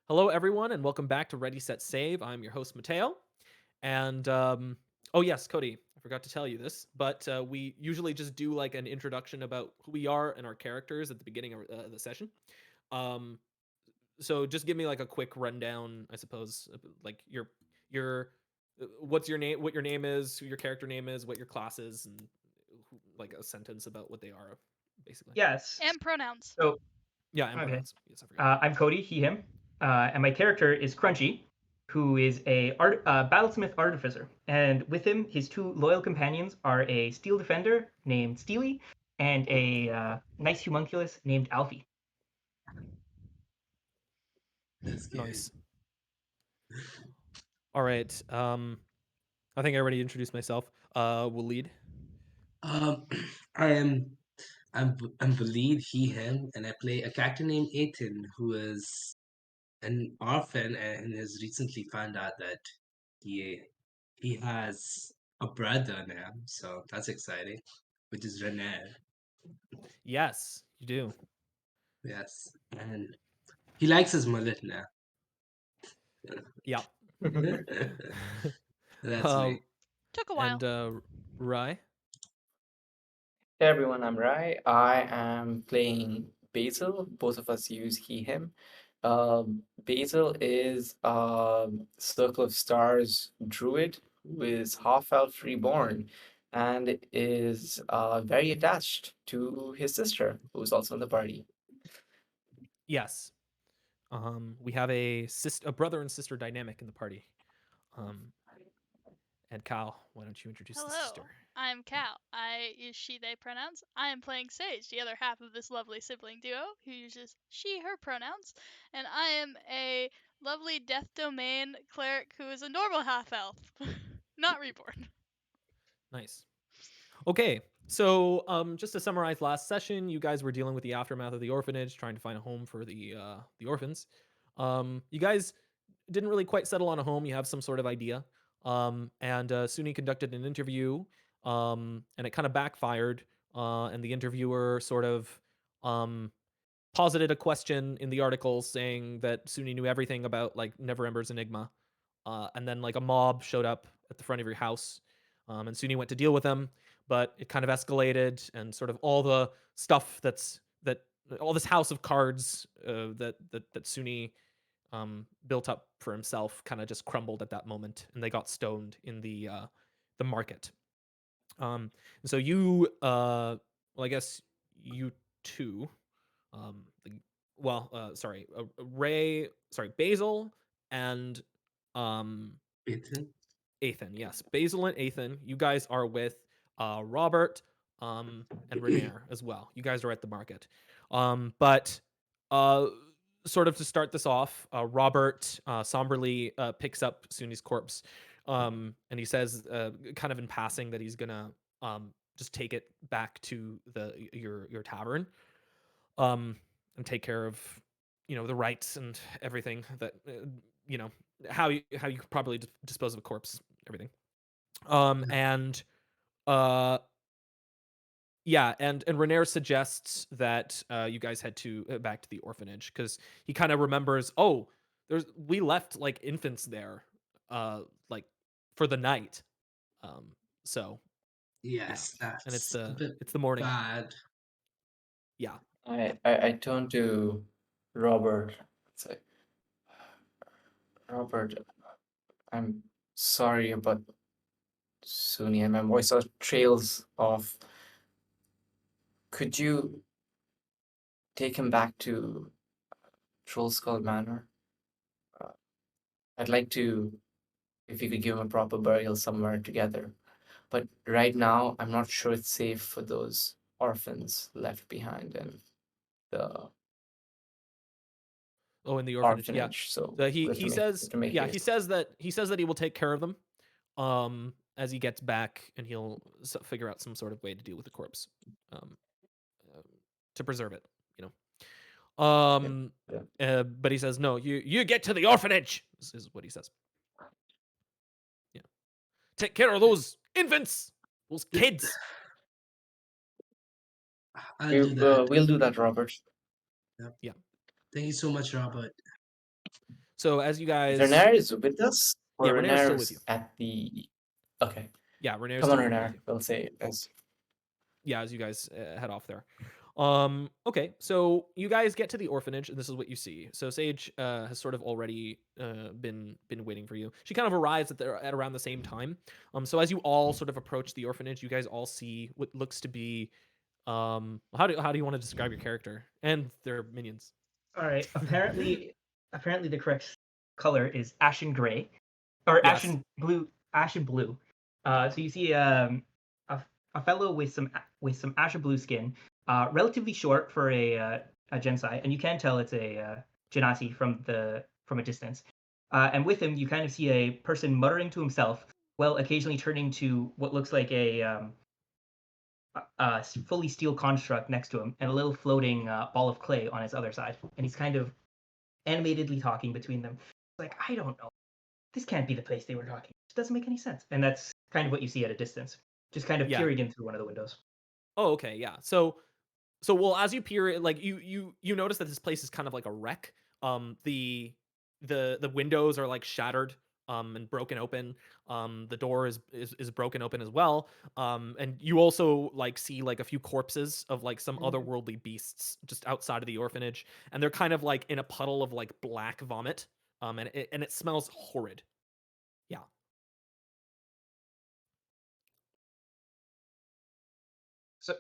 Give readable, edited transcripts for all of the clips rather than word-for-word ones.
Hello, everyone, and welcome back to Ready, Set, Save. I'm your host, Mateo. And, oh, yes, Cody, I forgot to tell you this, but we usually just do like an introduction about who we are and our characters at the beginning of the session. Um, so just give me like a quick rundown, I suppose, like your, what's your name, what your name is, who your character name is, what your class is, and like a sentence about what they are, basically. Yes. And pronouns. So, Yeah, and okay. pronouns. Yes, I forgot. I'm Cody, he, him, and my character is Crunchy, who is a battlesmith artificer. And with him, his two loyal companions are a steel defender named Steely and a nice homunculus named Alfie. That's good. Nice. All right. I think I already introduced myself. We'll lead. Um, I am I'm Valid, he, him, and I play a character named Ethan, who is an orphan and has recently found out that he he has a brother now, so that's exciting, which is René. Yes, you do. Yes, and he likes his mullet now. Yeah. That's uh, me. Took a while. and Rye. Hey everyone, I'm Rai. I am playing Basil. Both of us use he, him. Basil is a Circle of Stars druid who is half elf reborn and is very attached to his sister, who's also in the party. Yes. We have a brother and sister dynamic in the party. And Kyle, why don't you introduce the sister? Hello, I'm Cal. I use she, they pronouns. I am playing Sage, the other half of this lovely sibling duo, who uses she, her pronouns. And I am a lovely Death Domain cleric who is a normal half elf, not reborn. Nice. Okay, so just to summarize last session, you guys were dealing with the aftermath of the orphanage, trying to find a home for the orphans. You guys didn't really quite settle on a home. You have some sort of idea. And Suni conducted an interview, and it kind of backfired. And the interviewer sort of um, posited a question in the article saying that Suni knew everything about like Neverember's Enigma. And then like a mob showed up at the front of your house, and Suni went to deal with them, but it kind of escalated, and sort of all the stuff that all this house of cards that Suni built up for himself kind of just crumbled at that moment, and they got stoned in the market. And so you, well, I guess you two, the, sorry, Basil and um, Ethan. Ethan. Yes, Basil and Ethan. You guys are with Robert and Renair as well. You guys are at the market. But uh, sort of to start this off, Robert somberly picks up Suni's corpse, and he says, kind of in passing, that he's gonna just take it back to your tavern, and take care of the rights and everything that you know how you could probably dispose of a corpse, everything. And uh yeah, and Renair suggests that you guys head to back to the orphanage, because he kind of remembers, oh, we left like infants there, like for the night. um so yeah, Yes, and it's that's a the bit it's the morning. bad. Yeah. I turn to Robert and say, Robert, I'm sorry about Suni, and my voice sort of trails off. Could you take him back to Troll Skull Manor? Uh, I'd like to, if you could give him a proper burial somewhere together. But right now, I'm not sure it's safe for those orphans left behind in the Oh, in the orphanage. Yeah. orphanage. So So we he we says, have to make yeah, he haste. says that he will take care of them as he gets back, and he'll figure out some sort of way to deal with the corpse, um uh, to preserve it, you know. Yeah, yeah. But he says, no, you get to the orphanage, is what he says. Yeah. Take care of those infants, those kids. I'll do that. We'll do that, Robert. Yep. Yeah. Thank you so much, Robert. So as you guys, Renair is with us, yeah, or Renair's still Renair with you. is at the. Okay, Yeah, Renair's come on, still with Renair. you. We'll say as. Yeah, as you guys head off there. Okay, so you guys get to the orphanage, and this is what you see. So Sage has sort of already been waiting for you. She kind of arrives at around the same time. So as you all sort of approach the orphanage, you guys all see what looks to be how do you want to describe your character and their minions? All right. Apparently, the correct color is ashen gray, or Yes. Ashen blue. So you see a, a fellow with some ashen blue skin, relatively short for a Gensai, and you can tell it's a Genasi from a distance. And with him, you kind of see a person muttering to himself, while occasionally turning to what looks like a fully steel construct next to him, and a little floating ball of clay on his other side. And he's kind of animatedly talking between them. Like, I don't know. This can't be the place they were talking. It doesn't make any sense. And that's kind of what you see at a distance, just kind of Yeah. peering in through one of the windows. Oh, okay. Yeah. So well, as you peer, like you notice that this place is kind of like a wreck. The the windows are like shattered and broken open. The door is broken open as well. And you also like see like a few corpses of like some otherworldly beasts just outside of the orphanage, and they're kind of like in a puddle of like black vomit. And it smells horrid. Yeah. So,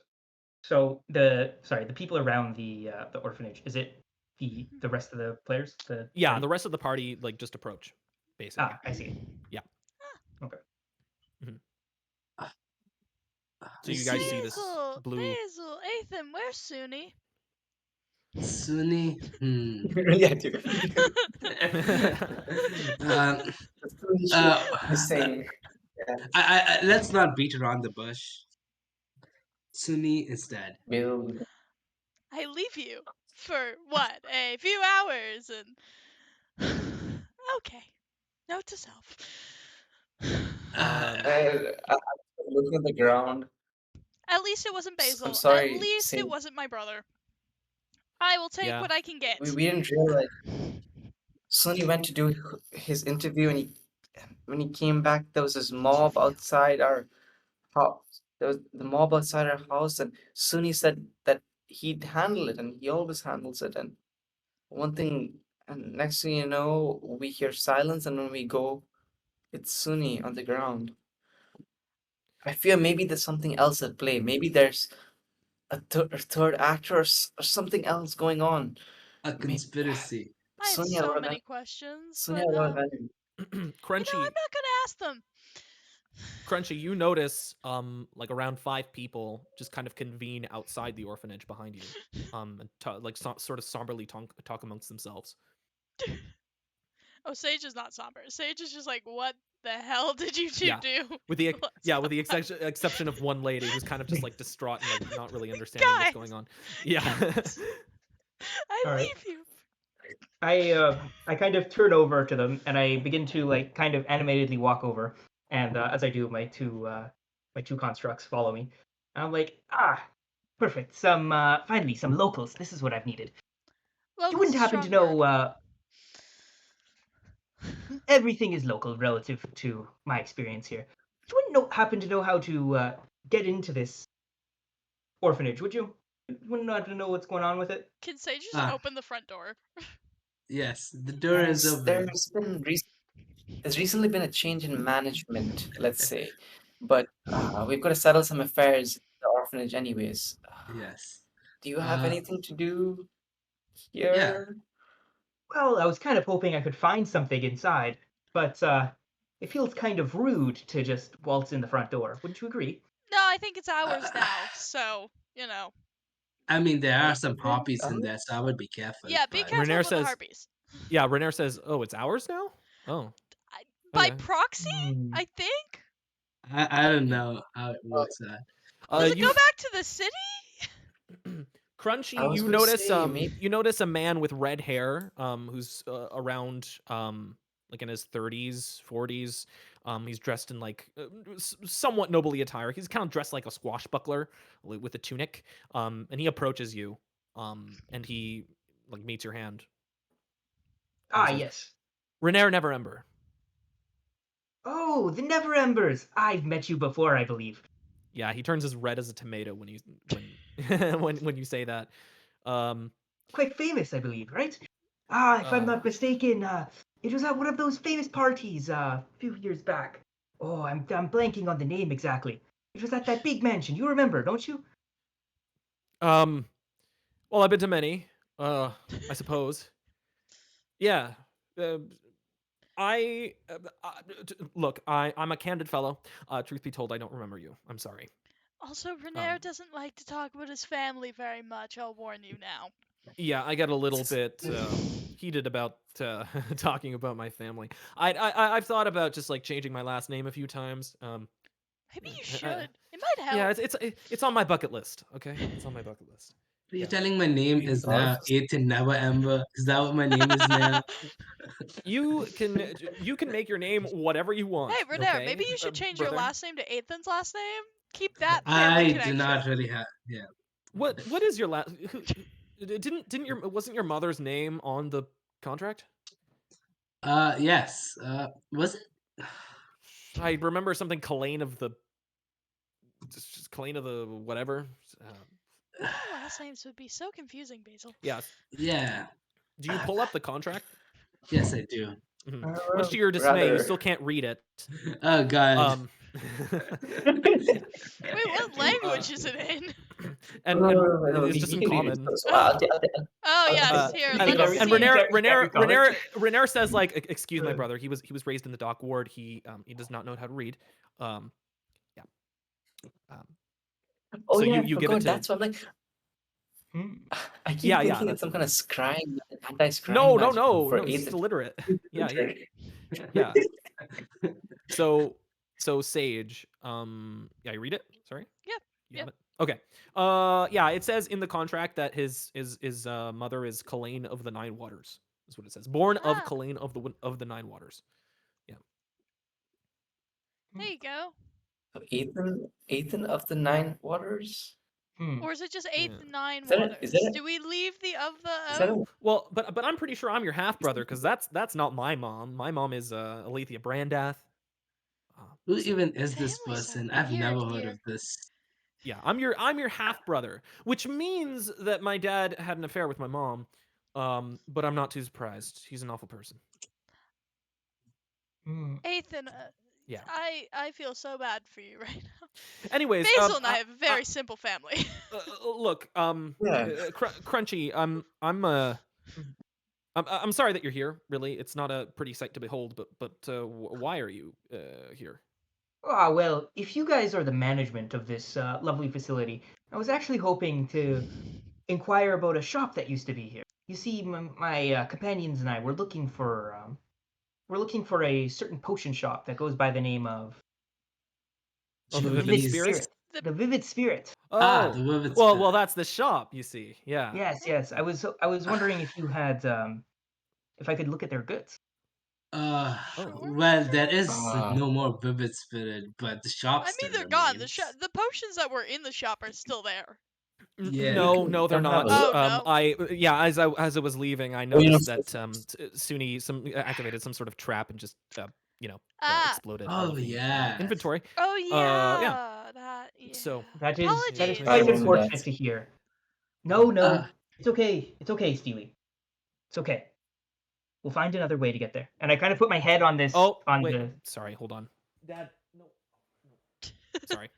so the people around the orphanage, is it the rest of the players, the Yeah, party? the rest of the party like just approach, basically. Ah, I see. Yeah. Okay. Mhm. So I you guys see. see this Basil, blue. Basil, Ethan, where's Suni? Sunni. Yeah, dude. um, That's the issue. uh, Missing. Yeah, let's not beat around the bush. Sunni is dead. Bill. I leave you for what, a few hours, and okay, note to self. Uh, um I'm looking at the ground. At least it wasn't I'm Basil. At sorry, least it Saint. wasn't my brother. I will take yeah. what I can We, get. we didn't realize Sonny went to do his interview, and when he came back, there was this mob outside our house. There was the mob outside our house, and Sunny said that he'd handle it, and he always handles it. And one thing, and next thing you know, we hear silence, and when we go, it's Sunny on the ground. I fear maybe there's something else at play. Maybe there's a third actor, or something else going on. a May- conspiracy. I have Sonia so Raven, many questions, Sonia but Raven. Crunchy, I'm not gonna ask them. Crunchy, you notice like around 5 people just kind of convene outside the orphanage behind you. And like sort of somberly talk amongst themselves. Oh, Sage is not somber. Sage is just like, what the hell did you two Yeah. do? With the What's yeah, with the going exception of one lady who's kind of just like distraught and like not really on? understanding what's Guys, going on. Yeah. I All right. leave you. I kind of turn over to them, and I begin to like kind of animatedly walk over. And as I do, my two constructs follow me. And I'm like, perfect. Some finally some locals. This is what I've needed. You Local's wouldn't a happen to strong word. know everything is local relative to my experience here. You wouldn't happen to know how to get into this orphanage, would you? You wouldn't happen to know what's going on with it? Can Sage just Ah, open the front door? yes, the door is There's open. there's been there's recently been a change in management, let's say, but we've got to settle some affairs in the orphanage anyways. Yes. Do you have Uh, anything to do yeah. here? Well, I was kind of hoping I could find something inside, but it feels kind of rude to just waltz in the front door. Wouldn't you agree? No, I think it's ours Uh, now. So, you know. I mean, there are some Okay. harpies in there, so I would be careful. Yeah, be But careful Renair with the says, harpies. yeah, Renair says, "Oh, it's ours now?" Oh, By okay. proxy, Hmm. I think? I don't know how it works out. Does it go You back to the city? I Crunchy, was gonna say maybe. you notice a man with red hair who's around like in his 30s, 40s. He's dressed in like somewhat nobly attire. He's kind of dressed like a swashbuckler with a tunic. And he approaches you and he like meets your hand. Ah, says, yes. Renair Never Ember. Oh, the Never Embers. I've met you before, I believe. Yeah, he turns as red as a tomato when when you say that. Quite famous, I believe, right? Ah, if I'm Uh, not mistaken, it was at one of those famous parties a few years back. Oh, I'm blanking on the name exactly. It was at that big mansion. You remember, don't you? well, I've been to many. I suppose. Yeah. Uh, I look. I'm a candid fellow. Truth be told, I don't remember you. I'm sorry. Also, Um, Renair doesn't like to talk about his family very much, I'll warn you now. yeah, I get a little bit heated about talking about my family. I've thought about just like changing my last name a few times. Maybe you I- should. It might yeah, help. it's on my bucket list. Okay, it's on my bucket list. Are you Yeah. telling my name You is are now Ethan Never Ember? Is that what my name is now? You can make your name whatever you Hey, want. Renair, maybe Okay, you should change your brother. last name to Ethan's last name. Keep that family I do connection. not really have. Yeah. What is your last? Didn't your wasn't your mother's name on the contract? Yes. Was it? I remember something Kalane of the just Kalane of the whatever. Our last names would be so confusing, Basil. Yes. Yeah. Do you pull up the contract? Yes, I do. Mhm. Much uh, to your dismay, you rather. still can't read it. Oh God. Um, yeah. Wait, what language is it in? And No, it's just you in can read it. common. So Oh. Oh, I'll yes, Uh, here, You and can let us already and see read it. every comment. Renair says like, excuse my brother. He was raised in the dock ward. He does not know how to read. Um, yeah. Um, Oh so yeah, I you give it forgot. to That's what like Hmm. I keep yeah. thinking it's That's some kind of scrying, anti-scrying no magic for This is Ethan. illiterate. Yeah. Yeah. So Sage. Yeah, you read it. Sorry. Yep. You have Yep. it. Okay. Yeah. It says in the contract that his mother is Kalane of the Nine Waters. Is what it says. Born of Ah, Kalane of the Nine Waters. Yeah. there you go. Ethan of the Nine Waters. Hmm. Or is it just Yeah. eighth and nine Is that waters? Do we leave the of the is that out? a Well, but I'm pretty sure I'm your half brother because that's not my mom. My mom is Alethea Brandath. Who So even is this Families are person? I've weird never heard here. of this. yeah, I'm your half brother, which means that my dad had an affair with my mom. But I'm not too surprised. He's an awful person. Hmm. Ethan, Yeah. I feel so bad for you right now. Anyways, Basil and I have a very simple family. look, yeah? Crunchy, I'm sorry that you're here. Really, it's not a pretty sight to behold. But why are you here? Ah, well, if you guys are the management of this lovely facility, I was actually hoping to inquire about a shop that used to be here. You see, my companions and I we're looking for a certain potion shop that goes by the name of Oh, the the Vivid Vivid Jeez. Spirits. Spirit. The The Vivid Spirit. Ah, the Oh, Vivid well, Spirit. that's the shop. You see, yeah. Yes. I was wondering if you had if I could look at their goods. Oh, Well, there sure. is no more Vivid Spirit, but the shop I mean, still they're gone. remains. The potions that were in the shop are still there. Yeah. No, they're Come have a not. Oh look. no. Yeah, as I was leaving, I Oh, noticed that Suni activated some sort of trap and just Ah. exploded all Oh of the yeah. inventory. Oh Yeah. yeah. Yeah. So That is Apologies. I quite remember unfortunate that. to hear. mhm. No. It's okay. It's okay, Steely. It's okay. We'll find another way to get there. And I kind of put my head on this Oh on wait, the sorry, hold on, Dad. No, sorry.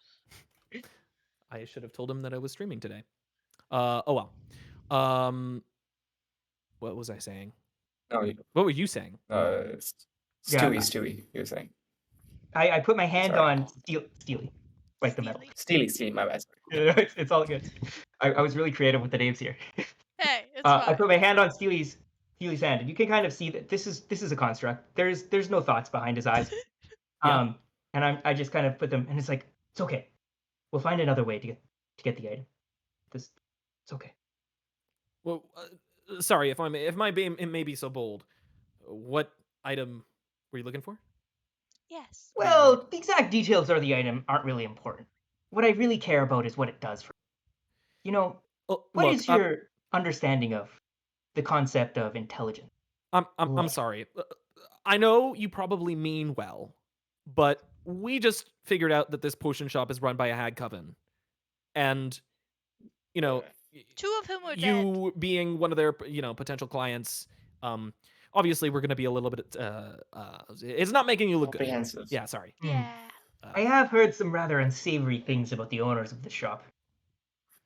I should have told him that I was streaming today. Oh well. Um, what was I saying? No, What were you saying? yeah. Stewie, you're saying. I put my hand Sorry. on Steely, like the metal. Steely. Steely, my bad. It's all good. I was really creative with the names here. Hey, it's I fine. put my hand on Steely's hand, and you can kind of see that this is a construct. There's no thoughts behind his eyes. Yeah. And I just kind of put them, and it's like it's okay. We'll find another way to get the item. It's okay. Well, sorry if my being it may be so bold. What item were you looking for? Yes. What do you need? Well, the exact details of the item aren't really important. What I really care about is what it does for you. Oh, What look, is your understanding of the concept of intelligence? I'm Right. sorry. I know you probably mean well, but we just figured out that this potion shop is run by a hag coven, and you know, y- Two of whom are dead. you being one of their potential clients, obviously we're gonna be a little bit. It's not making you look good. Comprehensive. Yeah, sorry. Hmm. Yeah. I have heard some rather unsavory things about the owners of the shop.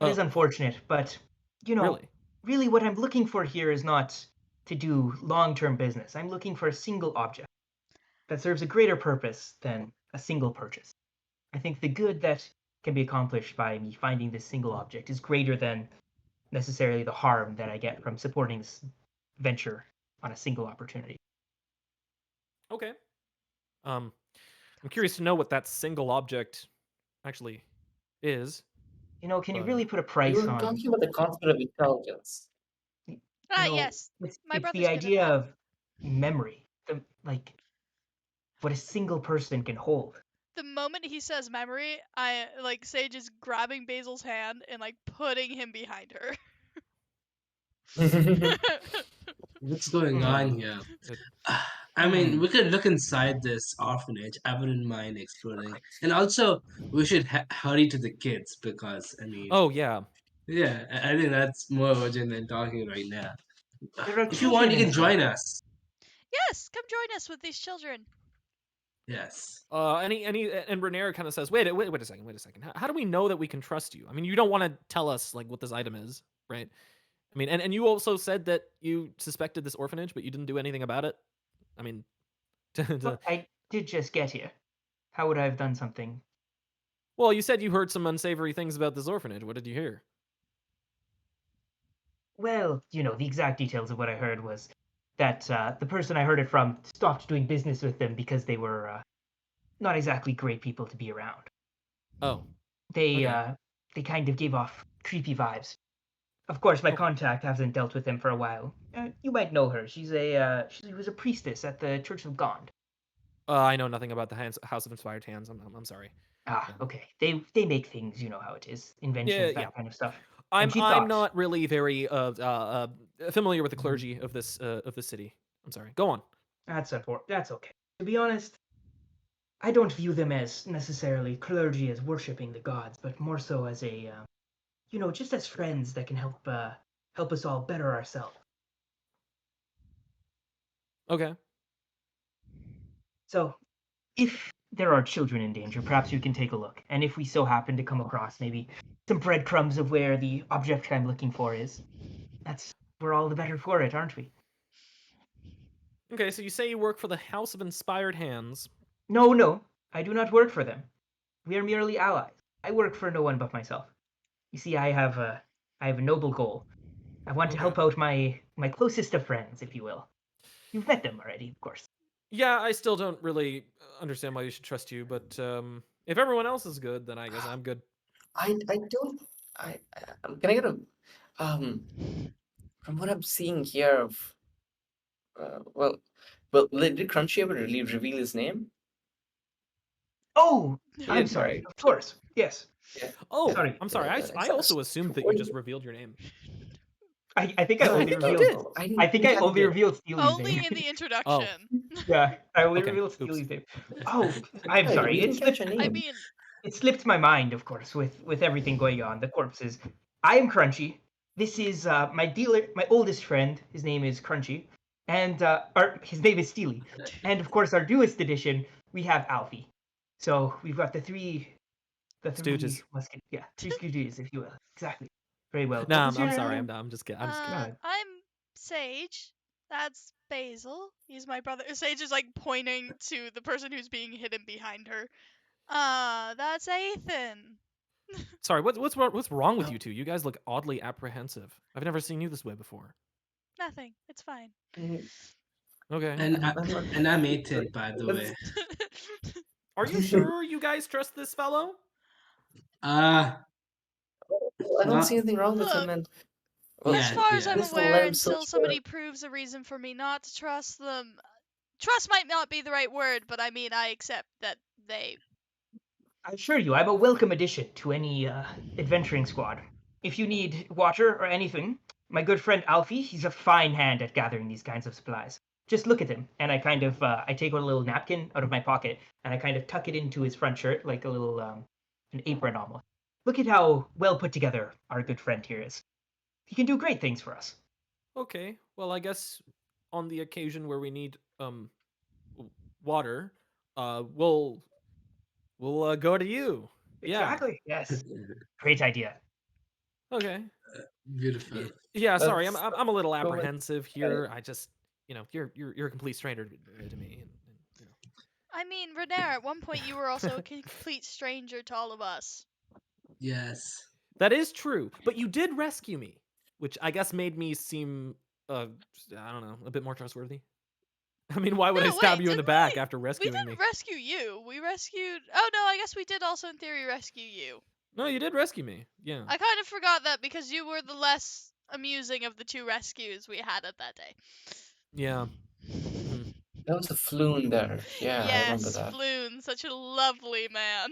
It is Oh, unfortunate, but you know, really? really what I'm looking for here is not to do long-term business. I'm looking for a single object that serves a greater purpose than a single purchase. I think the good that can be accomplished by me finding this single object is greater than necessarily the harm that I get from supporting this venture on a single opportunity. Okay. Um, I'm curious to know what that single object actually is. You know, can you But really put a You price were on, talking about the concept of intelligence. you Ah, know, yes. My it's the brother's good at idea that. of memory, like what a single person can hold. The moment he says memory, I like Sage is grabbing Basil's hand and like putting him behind her. What's going Hmm. on here? it, I mean, Hmm. we could look inside this orphanage. I wouldn't mind exploring. And also, we should hurry to the kids because, I mean, oh yeah. yeah, I think that's more urgent than talking right now. There are If you want, children you can inside. join us. Yes, come join us with these children. Yes. And Renair kind of says, wait a second. How do we know that we can trust you? I mean, you don't want to tell us like what this item is, right? I mean, and you also said that you suspected this orphanage, but you didn't do anything about it. I mean, Look, I did just get here. How would I have done something? well, you said you heard some unsavory things about this orphanage. What did you hear? Well, you know, the exact details of what I heard was that the person I heard it from stopped doing business with them because they were not exactly great people to be around. Oh, They okay. uh, they kind of gave off creepy vibes. Of course, my Oh, contact hasn't dealt with them for a while. You might know her. She was a priestess at the Church of Gond. I know nothing about the House of Inspired Hands. I'm sorry. Ah, Um, okay. They make things, you know how it is, yeah, inventions, yeah. that kind of stuff. And I'm she I'm thought, not really very familiar with the "Hmm, clergy of this city. I'm sorry. Go on. that's important. That's okay. To be honest, I don't view them as necessarily clergy as worshiping the gods, but more so as you know, just as friends that can help us all better ourselves. Okay. So, if there are children in danger, perhaps you can take a look. And if we so happen to come across maybe some breadcrumbs of where the object I'm looking for is, that's we're all the better for it, aren't we? Okay. So you say you work for the House of Inspired Hands. No, no, I do not work for them. We are merely allies. I work for no one but myself. You see, I have a noble goal. I want to Okay. help out my closest of friends, if you will. You've met them already, of course. Yeah, I still don't really understand why you should trust you, but if everyone else is good, then I guess I'm good. I don't can I get a um from what I'm seeing here of uh, well did Crunchy ever really reveal his name? Oh, He I'm didn't, sorry. right? Of course. Yes. Yeah. Oh, Sorry. I'm sorry. I So, also assumed that you what just revealed your name. I think I no, I only think you revealed did. no, I I didn't think I think you only did. revealed Steely's name. Only in the Oh, introduction. Yeah, I only okay. revealed Oops. Steely's name. Oh, I'm Yeah, sorry. we It didn't catch slipped your I name. mean, it slipped my mind, of course, with everything going on, the corpses. I am Crunchy. This is my oldest friend. His name is Crunchy, and his name is Steely. And of course, our newest addition, we have Alfie. So we've got the three Stooges. yeah, three Scoogies, if you will. Exactly. Very well. What Nah, was I'm your sorry. I'm just kidding. I'm just kidding. I'm Sage. That's Basil. He's my brother. Sage is like pointing to the person who's being hidden behind her. That's Ethan. Sorry. What's wrong with Oh, you two? You guys look oddly apprehensive. I've never seen you this way before. Nothing. It's fine. mm, Okay. And I'm not and I'm really sure. 18, by the Let's way. Are you sure you guys trust this fellow? Uh, I don't see not anything wrong with him, Look, and well, as yeah, far as yeah. I'm let's aware, let him search until for. somebody proves a reason for me not to trust them, trust might not be the right word, but I mean, I accept that they. I assure you, I'm a welcome addition to any adventuring squad. If you need water or anything, my good friend Alfie, he's a fine hand at gathering these kinds of supplies. Just look at him. And I kind of, I take out a little napkin out of my pocket and I kind of tuck it into his front shirt like a little, an apron almost. Look at how well put together our good friend here is. He can do great things for us. Okay. Well, I guess on the occasion where we need water, we'll go to you. Exactly. Yes. Great idea. Yeah. Okay. Beautiful. Yeah. Sorry, Let's I'm a little go with apprehensive here. I just, you're a complete stranger to me, and I mean, Renair, at one point you were also a complete stranger to all of us. Yes. that is true. But you did rescue me, which I guess made me seem, I don't know, a bit more trustworthy. I mean, why would I No, stab wait, you in the didn't back we- after We rescuing didn't me? rescue you. We rescued. Oh no, I guess we did also in theory rescue you. No, you did rescue me. Yeah. I kind of forgot that because you were the less amusing of the two rescues we had at that day. Yeah. Mhm. There was a floon there. Yeah, I remember Yes, that. Floon, such a lovely man.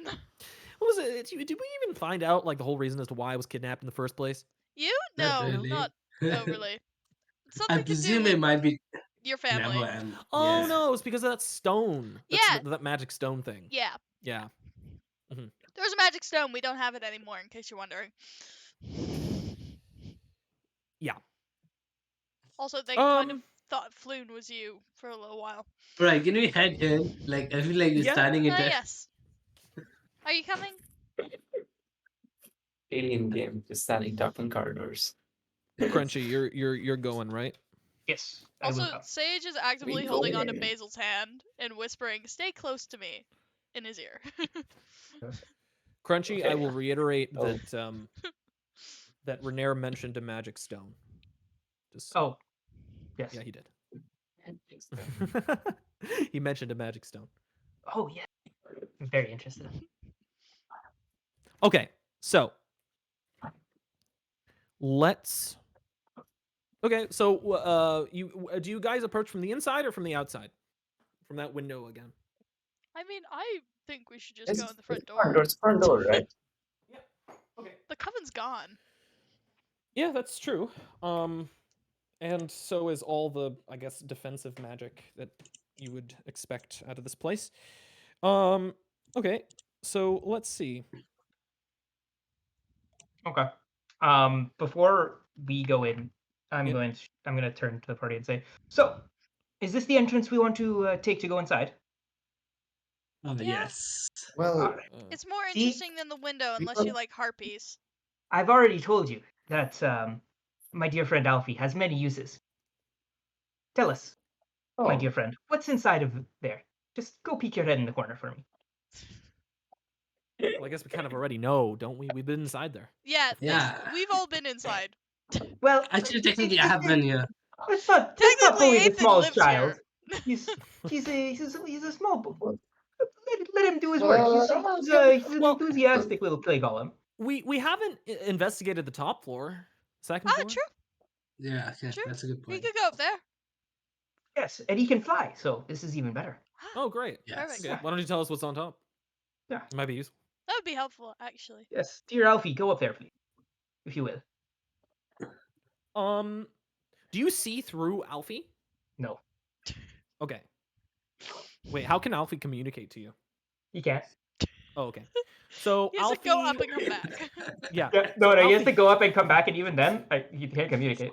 What was it? Did we even find out like the whole reason as to why I was kidnapped in the first place? You? Not No, really. not overly. I Something to do presume with it might be your never family. end. Oh Yeah. no, it was because of that stone. That's Yeah. that magic stone thing. Yeah, Yeah. there was a magic stone. We don't have it anymore, in case you're wondering. Yeah. Also, they kind of Um. thought Floon was you for a little while. Right, can we head in? Like I feel like we're Yeah. standing in there. Yes. Are you coming? Alien game, just standing duck in corridors. Crunchy, you're going right. Yes. I Also, will come. Sage is actively holding onto Basil's hand and whispering, "Stay close to me," in his ear. Crunchy, I Okay. will reiterate Oh. that that Renair mentioned a magic stone. Just Oh. Yes. yeah, he did. He mentioned a magic stone. Oh, yeah. I'm very interested. Okay, so let's. Okay, so do you guys approach from the inside or from the outside? From that window again. I mean, I think we should just It's go in the front front door. It's front door, right? Yeah. Okay. The coven's gone. Yeah, that's true. And so is all the, I guess, defensive magic that you would expect out of this place. Okay, so let's see. Okay. Before we go in, I'm Yep. going to turn to the party and say, so, is this the entrance we want to take to go inside? Oh Yeah. yes. Well, Uh, It's more See? interesting than the window, We unless you don't- like harpies. I've already told you that my dear friend Alfie has many uses. Tell us, my oh, dear friend, what's inside of there? Just go peek your head in the corner for me. well, I guess we kind of already know, don't we? We've been inside there. Yeah, Yeah. we've all been inside. Well, Actually, technically, I have been here. Let's not Technically, bully the Ethan small lives child. here. He's a small. Well- Let him do his work. He's an Well- enthusiastic little play golem. We haven't investigated the top floor, second Ah, floor. true. Yeah, okay, Sure. that's a good We point. could go up there. Yes, and he can fly, so this is even better. Oh, great. Yes. Perfect. Okay, why don't you tell us what's on top? Yeah. It might be useful. That would be helpful, actually. Yes, dear Alfie, go up there, please, if you will. Do you see through Alfie? No, Okay. Wait, how can Alfie communicate to you? he can't. Oh, okay. So He has Alfie, to go up and come back. yeah, Yeah, so no, he has Alfie- to go up and come back, and even then, he can't communicate.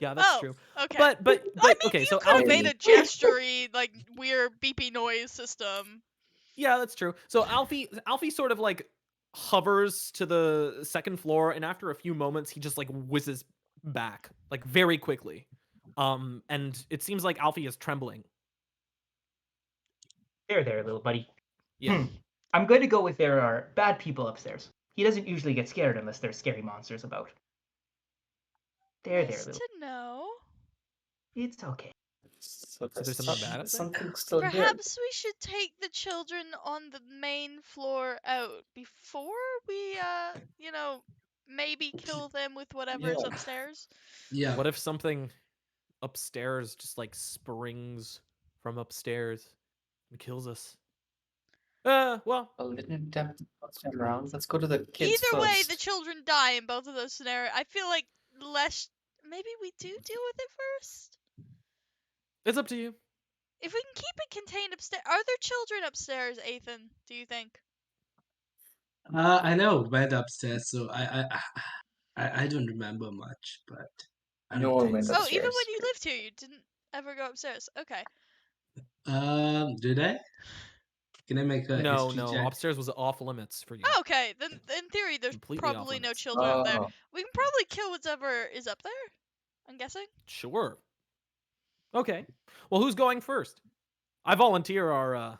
Yeah, that's Oh, true. okay. But I mean, okay, you so could have Alfie, made a gestury, like weird beepy noise system. yeah, that's true. So Alfie sort of like hovers to the second floor, and after a few moments, he just like whizzes back, like very quickly. And it seems like Alfie is trembling. There, little buddy. Yeah. I'm going to go with there are bad people upstairs. He doesn't usually get scared unless there's scary monsters about. There, Nice little. to know. It's okay. so there's something bad up there? Something still here. Perhaps we should take the children on the main floor out before we, maybe kill them with whatever's Yeah. upstairs. Yeah. What if something upstairs just like springs from upstairs and kills us? Well, Well, didn't them turn around? Let's go to the kids Either way, first. the children die in both of those scenarios. I feel like less maybe we do deal with it first? It's up to you. If we can keep it contained upstairs, are there children upstairs, Ethan? Do you think? I never went upstairs, so I don't remember much, but I No don't one think went so. Oh, even when upstairs. you lived here, you didn't ever go upstairs. Okay. Did I? Can I make a No, history no. check? Upstairs was off limits for you. Oh, okay. Then in theory, there's Completely off probably no limits. children up there. Oh, We can probably kill whatever is up there. I'm guessing. Sure. Okay. Well, who's going first? I volunteer our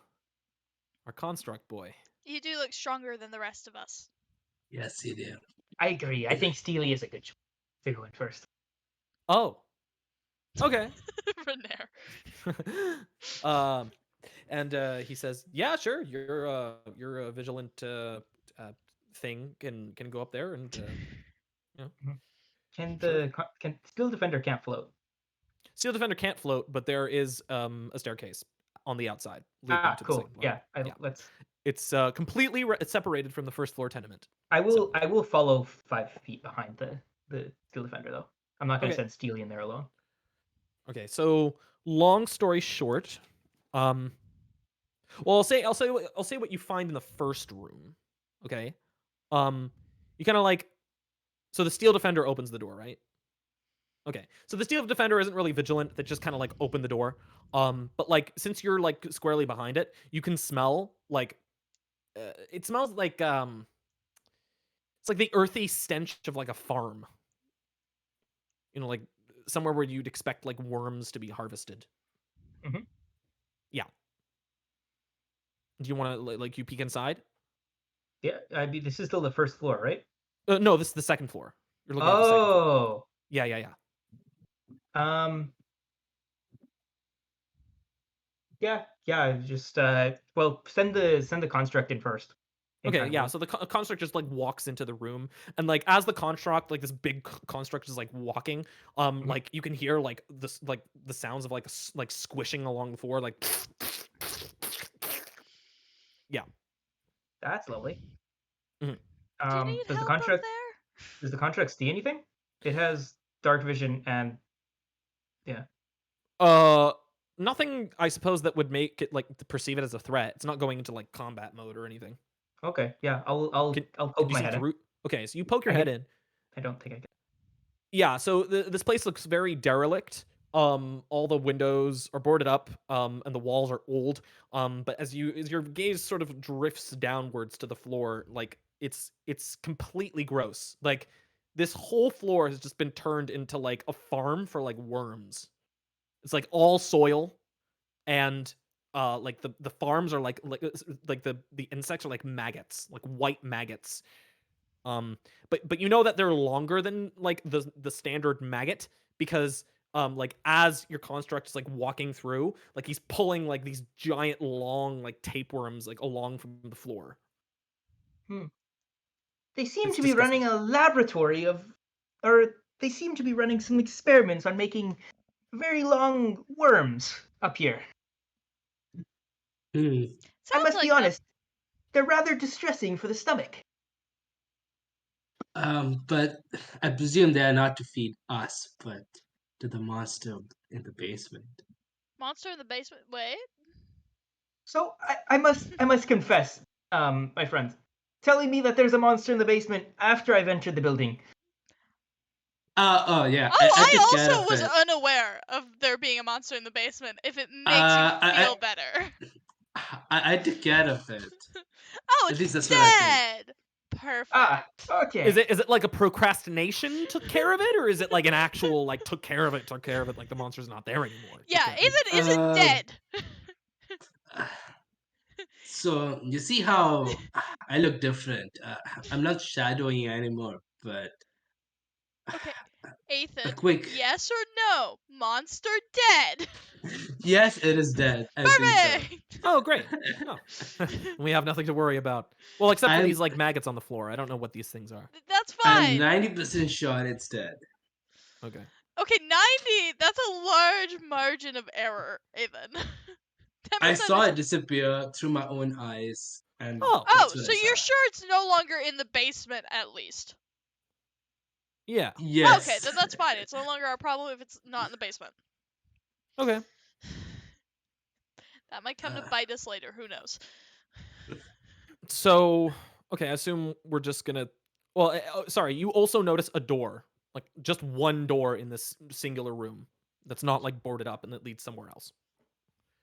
construct boy. You do look stronger than the rest of us. Yes, you do. I agree. I think Steely is a good choice to go in first. Oh. Okay. Renair. And he says, "Yeah, sure. You're a vigilant thing can go up there and you know." Can Sure. can Steel Defender can't float? Steel Defender can't float, but there is a staircase on the outside leading to the Cool. second floor. Yeah, let's. It's completely separated from the first floor tenement. I will. So- I will follow 5 feet behind the Steel Defender though. I'm not going to Okay. send Steely in there alone. Okay, so long story short, well, I'll say what you find in the first room. Okay, you kind of like, so the Steel Defender opens the door, right? Okay, so the Steel Defender isn't really vigilant; that just kind of like open the door. But like since you're like squarely behind it, you can smell like it smells like it's like the earthy stench of like a farm. You know, like somewhere where you'd expect like worms to be harvested. Mhm. Yeah. Do you want to like you peek inside? Yeah, I mean this is still the first floor, right? No, this is the second floor. You're looking at the second floor. Oh. Yeah. Um. Yeah. Just well, send the construct in first. In Okay, front of yeah. me. So the construct just like walks into the room, and like as the construct, like this big construct is like walking, like you can hear like this, like the sounds of like like squishing along the floor, like. Yeah. That's lovely. Mhm. Do you need Does the help up contract there? does the contract see anything? It has dark vision and yeah. Nothing. I suppose that would make it like to perceive it as a threat. It's not going into like combat mode or anything. Okay, yeah. I'll Can poke you my see head in. through? Okay, so you poke your I head can- in. I don't think I can. Yeah, so this place looks very derelict. All the windows are boarded up, and the walls are old. But as your gaze sort of drifts downwards to the floor, like it's completely gross. Like this whole floor has just been turned into like a farm for like worms. It's like all soil, and like the farms are like the insects are like maggots, like white maggots. But you know that they're longer than like the standard maggot because like as your construct is like walking through, like he's pulling like these giant long like tapeworms like along from the floor. They seem It's to be disgusting. running a laboratory of, or they seem to be running some experiments on making very long worms up here. Hmm. I Sounds must like be honest, they're rather distressing for the stomach. But I presume they are not to feed us, but to the monster in the basement. monster in the basement. Wait. So I must confess, my friends, telling me that there's a monster in the basement after I've entered the building. Oh yeah, Oh, I I took care also of was it. unaware of there being a monster in the basement. If it makes you I- feel better. I took care of it. Oh, At it's least that's what I think. dead. Perfect. Ah, okay. Is it like a procrastination took care of it, or is it like an actual like took care of it like the monster's not there anymore? Took Yeah, care of it? is it dead? So you see how I look different. I'm not shadowing anymore, but Okay, a Ethan, quick yes or no? Monster dead. yes, it is dead. I think so. Perfect. Oh, great. Oh. We have nothing to worry about. Well, except for I'm these like maggots on the floor. I don't know what these things are. That's I'm fine. 90% sure it's dead. Okay. Okay, 90. That's a large margin of error, Ethan. 10% I saw is... it disappear through my own eyes, and Oh. Oh, that's what so I saw. you're sure it's no longer in the basement, at least? Yeah. Okay, Yes. then that's fine. It's no longer our problem if it's not in the basement. Okay. That might come to Uh, bite us later. Who knows? So, okay, I assume we're just gonna. Well, sorry. You also notice a door, like just one door in this singular room that's not like boarded up and that leads somewhere else.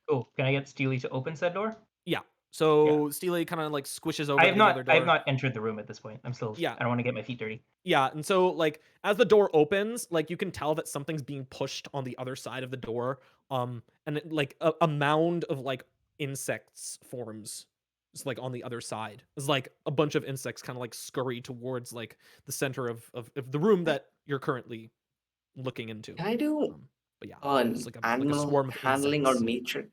Cool. Can I get Steely to open said door? Yeah. So Steely kind of like squishes over I to have the other not. I have door. not entered the room at this point. I'm still. Yeah. I don't want to get my feet dirty. Yeah, and so like as the door opens, like you can tell that something's being pushed on the other side of the door. And like a mound of like insects forms. It's like on the other side. It's like a bunch of insects kind of like scurry towards like the center of the room that you're currently looking into. Can I do But yeah, it's an like a animal swarm of handling or insects. nature?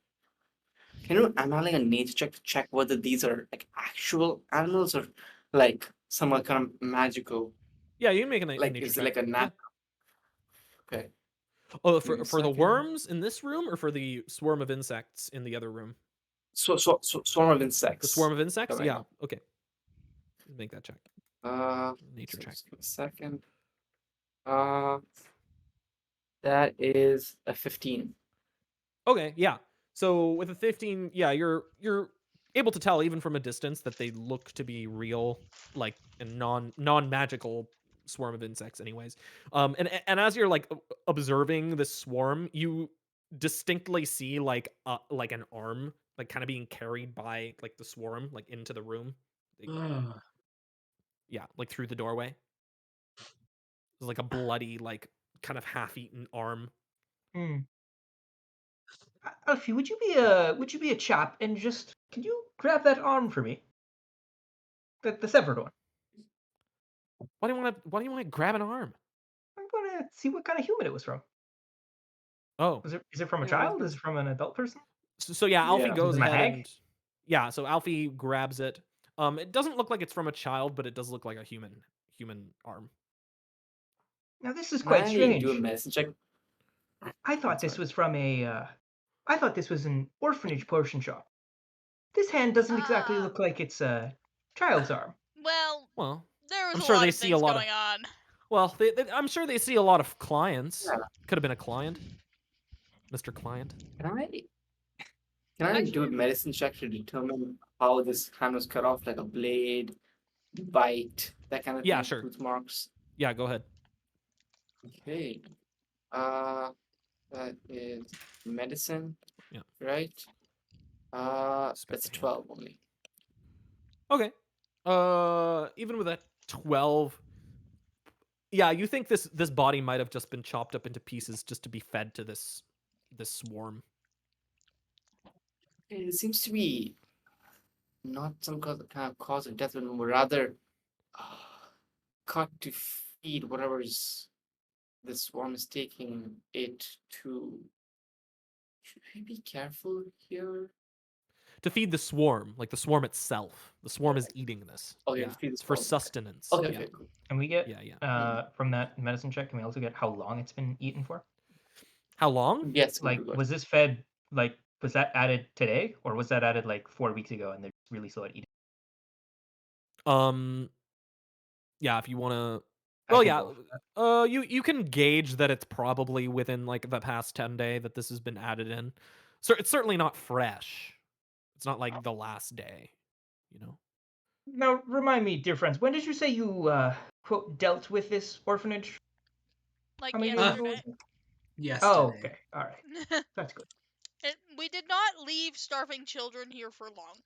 Can you handling a nature check to check whether these are like actual animals or like some are kind of magical? Yeah, you can make a Like nature is it check. like a Yeah. Okay. Oh, Give me a for the second. worms in this room or for the swarm of insects in the other room? So swarm of The insects. swarm of insects? Right Yeah. now. Okay. Make that check. Nature So check. just give me a second. Uh, that is a 15. Okay, yeah. So with a 15, yeah, you're able to tell even from a distance that they look to be real, like and non-magical swarm of insects anyways. And as you're like observing this swarm, you distinctly see like an arm like kind of being carried by like the swarm like into the room. Like, uh, yeah, like through the doorway. There's like a bloody like kind of half-eaten arm. Hmm. Alfie, would you be a chap and just can you grab that arm for me? The severed one. Why do you want to grab an arm? I want to see what kind of human it was from. Oh, Is it from a Yeah, I was child? gonna Is it from an adult person? so yeah, Alfie Yeah. Is it goes from a ahead hag? and yeah, so Alfie grabs it. It doesn't look like it's from a child, but it does look like a human arm. Now this is Can quite I do a strange. medicine check? I I'm thought this sorry. was from a. I thought this was an orphanage potion shop. This hand doesn't exactly look like it's a child's arm. Well, Well, there was I'm a sure lot they of see a things lot of going on. well, I'm sure they see a lot of clients. Yeah. Could have been a client, Mr. Client. Can I can I do a Actually, medicine check to determine how this hand was cut off, like a blade, bite, that kind of Yeah, thing, sure. tooth marks? Yeah, go ahead. Okay. Uh, that is medicine, Yeah. right? Inspect That's the hand. 12 only. Okay. Even with a 12, yeah, you think this body might have just been chopped up into pieces just to be fed to this swarm. It seems to be not some kind of cause of death, but rather cut to feed whatever's the swarm is taking it to. Should we be careful here? To feed the swarm, like the swarm itself. The swarm is eating this. Oh, yeah, Yeah. to feed the It's for swarm. sustenance. Okay, Yeah. okay, cool. Can we get Yeah, yeah. from that medicine check? Can we also get how long it's been eaten for? How long? Yes, Like, good. was this fed like was that added today, or was that added like 4 weeks ago and they're really slow at eating? Um yeah, if you want to I well, can yeah. roll for that. You can gauge that it's probably within like the past 10 day that this has been added in. So it's certainly not fresh. It's not like the last day, you know. Now, remind me, dear friends, when did you say you quote dealt with this orphanage? like How many years ago yesterday. was it? Oh, yesterday. okay, all right, that's good. We did not leave starving children here for long.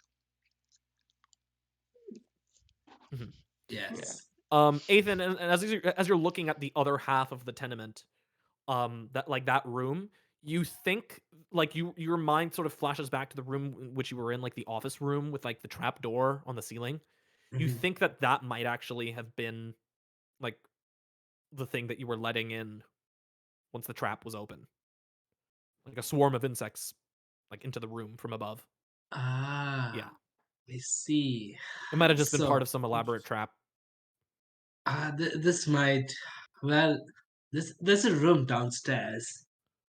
Mhm. Yeah. Yes. Ethan, and as you're looking at the other half of the tenement, that like that room, you think like your mind sort of flashes back to the room in which you were in, like the office room with like the trap door on the ceiling. You Mhm. think that that might actually have been like the thing that you were letting in once the trap was open, like a swarm of insects, like into the room from above. Yeah, Ah, I see. it might have just been part So, of some elaborate trap. this might, well, there's a room downstairs,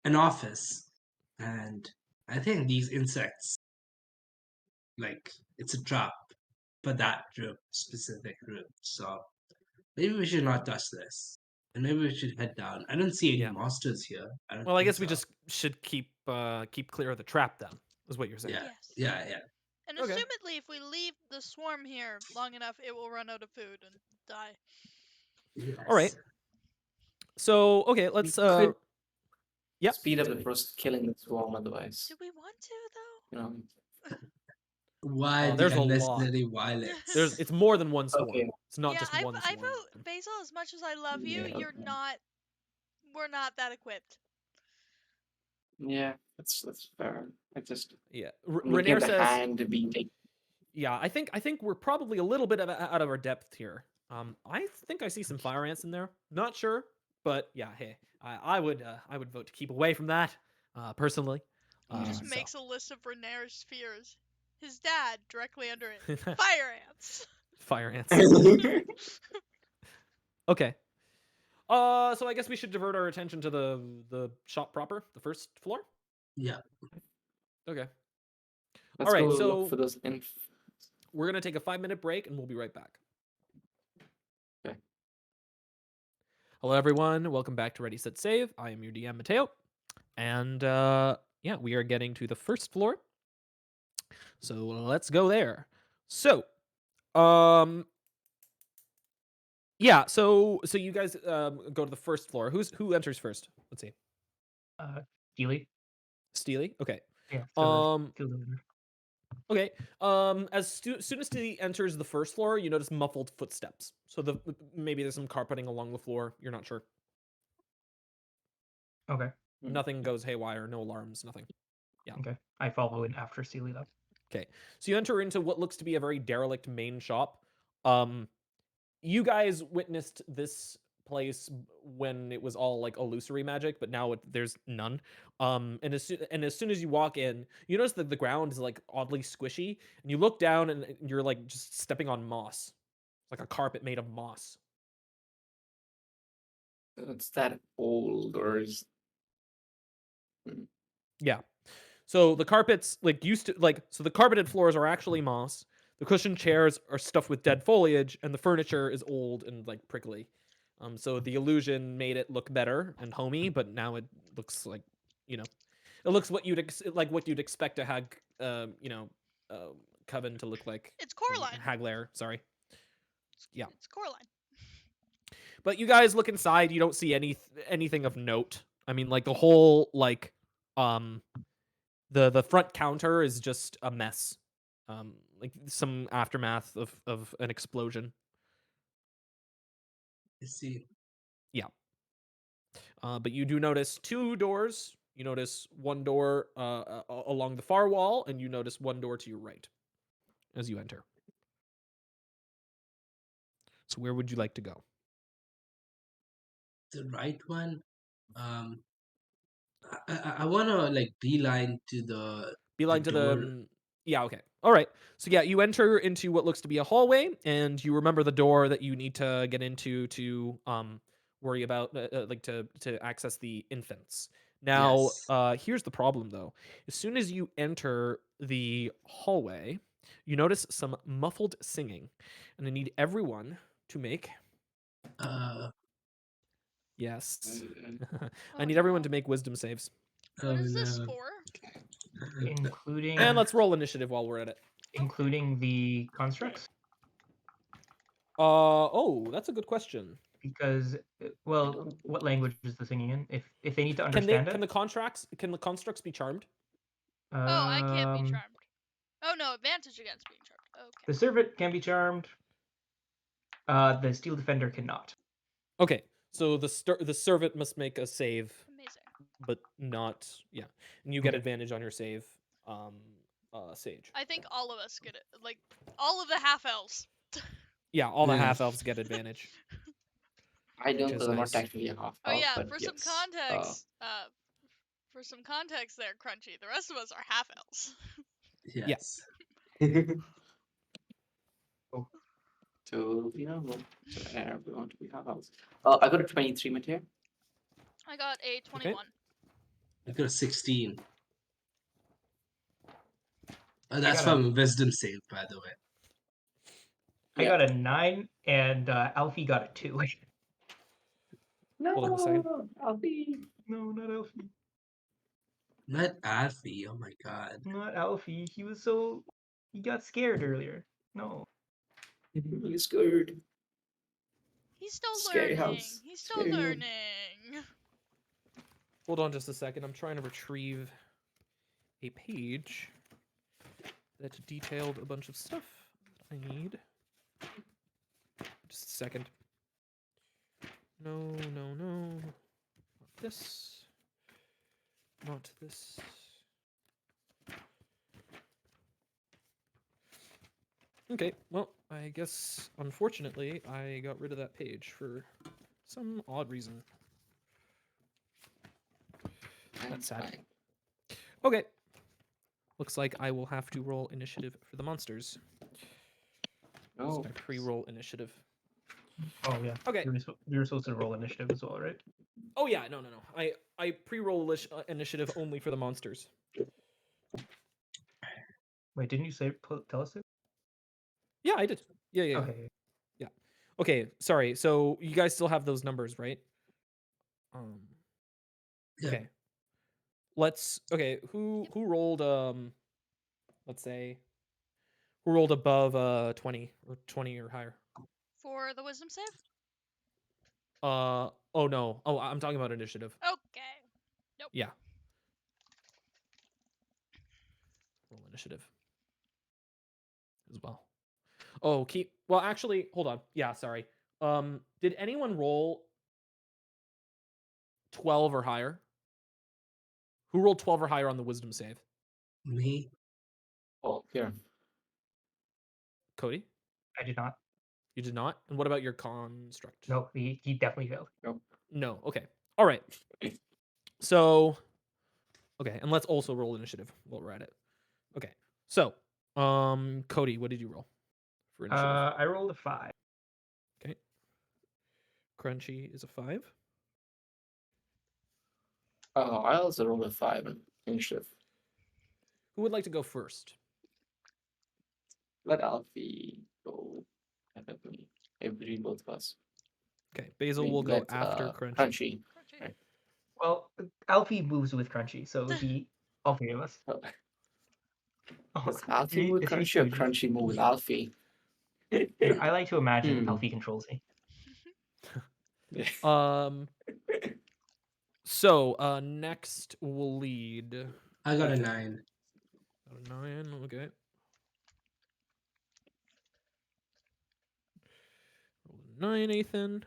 an office, and I think these insects, like, it's a trap for that room, specific room. So maybe we should not touch this. And maybe we should head down. I don't see any Yeah. monsters here. I don't Well, I think guess we so. just should keep clear of the trap then, is what you're saying. Yeah, Yes. yeah. And Okay. assumedly, if we leave the swarm here long enough, it will run out of food and die. All right. Yes. So okay, We let's could yep. speed up the process killing the swarm otherwise. Do we want to though? You know. Why the There's a lot. unnecessary violence? It's more than one swarm. Okay. It's not Yeah, just I one I swarm. vote Basil. As much as I love you, Yeah, you're okay. not. We're not that equipped. Yeah, that's fair. I just Yeah. I'm looking Renair at the says hand being taken. yeah, I think we're probably a little bit out of our depth here. I think I see some fire ants in there. Not sure, but yeah, hey, I would vote to keep away from that, personally. He just So. makes a list of Renair's fears. His dad directly under it. Fire ants. Fire ants. Okay. So I guess we should divert our attention to the shop proper, the first floor. Yeah. Okay. Let's All right, go so look for those we're gonna take a 5-minute break, and we'll be right back. Okay. Hello, everyone. Welcome back to Ready, Set, Save. I am your DM, Mateo, and yeah, we are getting to the first floor. So let's go there. So, yeah. So you guys go to the first floor. Who enters first? Let's see. Steely. Steely. Okay. Yeah. So Um. the leader. Okay. As soon as Steely enters the first floor, you notice muffled footsteps. So maybe there's some carpeting along the floor. You're not sure. Okay. Nothing goes haywire. No alarms. Nothing. Yeah. Okay. I follow in after Steely though. Okay. So you enter into what looks to be a very derelict main shop. You guys witnessed this place when it was all like illusory magic, but now there's none. And as soon as you walk in, you notice that the ground is like oddly squishy, and you look down and you're like just stepping on moss, like a carpet made of moss. It's that old, or is Yeah. So the carpets like used to like so the carpeted floors are actually moss. The cushioned chairs are stuffed with dead foliage, and the furniture is old and like prickly. So the illusion made it look better and homey, but now it looks like, you know, it looks what you'd expect a coven to look like. It's Coraline. Haglair, sorry. Yeah. It's Coraline. But you guys look inside, you don't see anything of note. I mean, like the whole like the front counter is just a mess. Like some aftermath of an explosion. I see. Yeah. But you do notice 2 doors. You notice one door along the far wall, and you notice one door to your right as you enter. So where would you like to go? The right one. I want to like beeline to the Beeline to door. yeah, okay. All right. So yeah, you enter into what looks to be a hallway, and you remember the door that you need to get into to worry about like to access the infants. Now, Yes. here's the problem though. As soon as you enter the hallway, you notice some muffled singing, and I need everyone to make yes. I need everyone to make wisdom saves. What is this no. for? Including And let's roll initiative while we're at it. including the constructs. Oh, that's a good question. Because well, what language is the singing in? If they need to Can understand the it. can the constructs be charmed? Oh, I can't be Um, charmed. Oh no, advantage against being charmed. Okay. The servant can be charmed. The steel defender cannot. Okay, so the servant must make a save, Amazing. but not yeah, and you get Okay. advantage on your save. Sage. I think all of us get it. Like all of the half elves. Yeah, all the Yeah. half elves get advantage. I don't Which is because I'm not nice. technically a half Oh elf, yeah, but for yes. some context, for some context there, Crunchy. The rest of us are half elves. Yes. Oh. So we want to be half elves. I got a 23, Mateo. I got a 21. I got a 16. That's got a- from a wisdom save, by the way. I got a 9, and Alfie got a 2. No, Hold on a second. Alfie. No, not Alfie. Not Alfie. Oh my god. Not Alfie. He got scared earlier. No. He's good. He's still Scary learning. house. He's still Scary room. learning. Hold on just a second. I'm trying to retrieve a page that detailed a bunch of stuff that I need. Just a second. No, no, no. Not this. Not this. Okay, well, I guess unfortunately I got rid of that page for some odd reason. That's sad. Fine. Okay. Looks like I will have to roll initiative for the monsters. So No. I pre-roll initiative. Oh yeah. Okay. You were supposed to roll initiative as well, right? Oh yeah, no. I pre-roll initiative only for the monsters. Wait, didn't you tell us it? Yeah, I did. Yeah. Okay. Okay, sorry. So you guys still have those numbers, right? Yeah. Okay. Who rolled let's say who rolled above 20 or higher? For the wisdom save? Oh no. Oh, I'm talking about initiative. Okay. Yeah. Roll initiative as well. Oh, well actually, hold on. Yeah, sorry. Did anyone roll 12 or higher? Who rolled 12 or higher on the wisdom save? Me? Oh, here. Cody? I did not. You did not? And what about your construct? No, he definitely failed. No. Okay. All right. So, okay, and let's also roll initiative while we're at it. Okay. So, Cody, what did you roll for initiative? I rolled a 5. Okay. Crunchy is a 5. Oh, I also rolled a 5 in initiative. Who would like to go first? Let Alfie go ahead of me. Maybe between both of us. Okay. Basil Maybe will go let, after Crunchy. Crunchy. Crunchy. Right. Well, Alfie moves with Crunchy, so all three of us. Oh, Oh, does Alfie move with is he Crunchy or stooges? Crunchy move with Alfie? I like to imagine Hmm. Alfie controls me. So, next we'll lead. I got a Ethan. 9. Got a 9. Okay. Roll a 9, Ethan.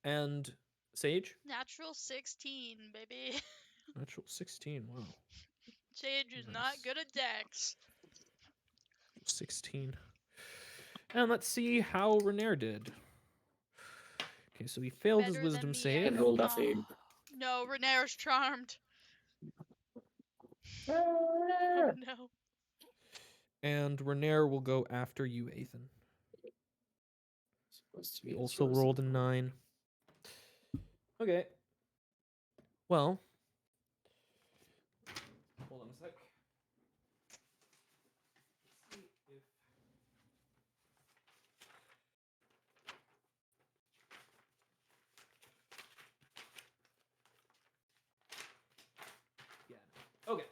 And Sage? Natural 16, baby. Natural 16. Wow. Sage is not Nice. good at dex. 16. And let's see how Renair did. Okay, so he failed his Better than wisdom me, save. And rolled a fade. No, Renair's charmed. Ah, Oh no. And Renair will go after you, Ethan. supposed to be He a also choice. rolled a 9. Okay. Well. Hold on a sec. Let's see if... Yeah. Okay.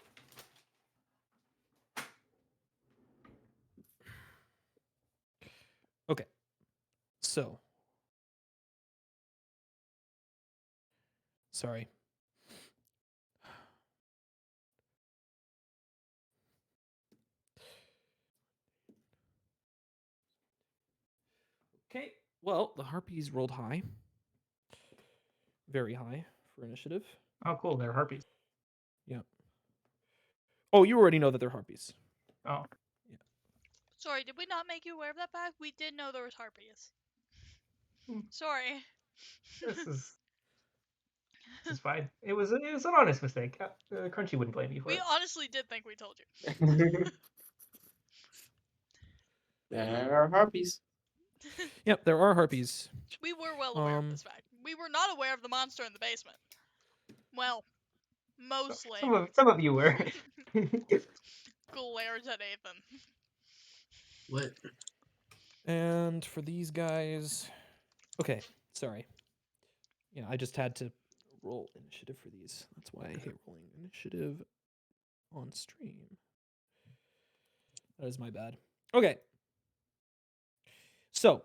Okay. So. Sorry. Okay. Well, the harpies rolled high. Very high for initiative. Oh, cool. They're harpies. Yeah. Oh, you already know that they're harpies. Oh, Sorry, did we not make you aware of that fact? We did know there was harpies. Hmm. Sorry. this is fine. It was an honest mistake. Crunchy wouldn't blame you for We it. honestly did think we told you. There are harpies. Yep, there are harpies. We were well aware of this fact. We were not aware of the monster in the basement. Well, mostly. Some of you were. Glares at Ethan. What? And for these guys... Okay, sorry. Yeah, I just had to roll initiative for these. That's why I hate rolling initiative on stream. That is my bad. Okay. So,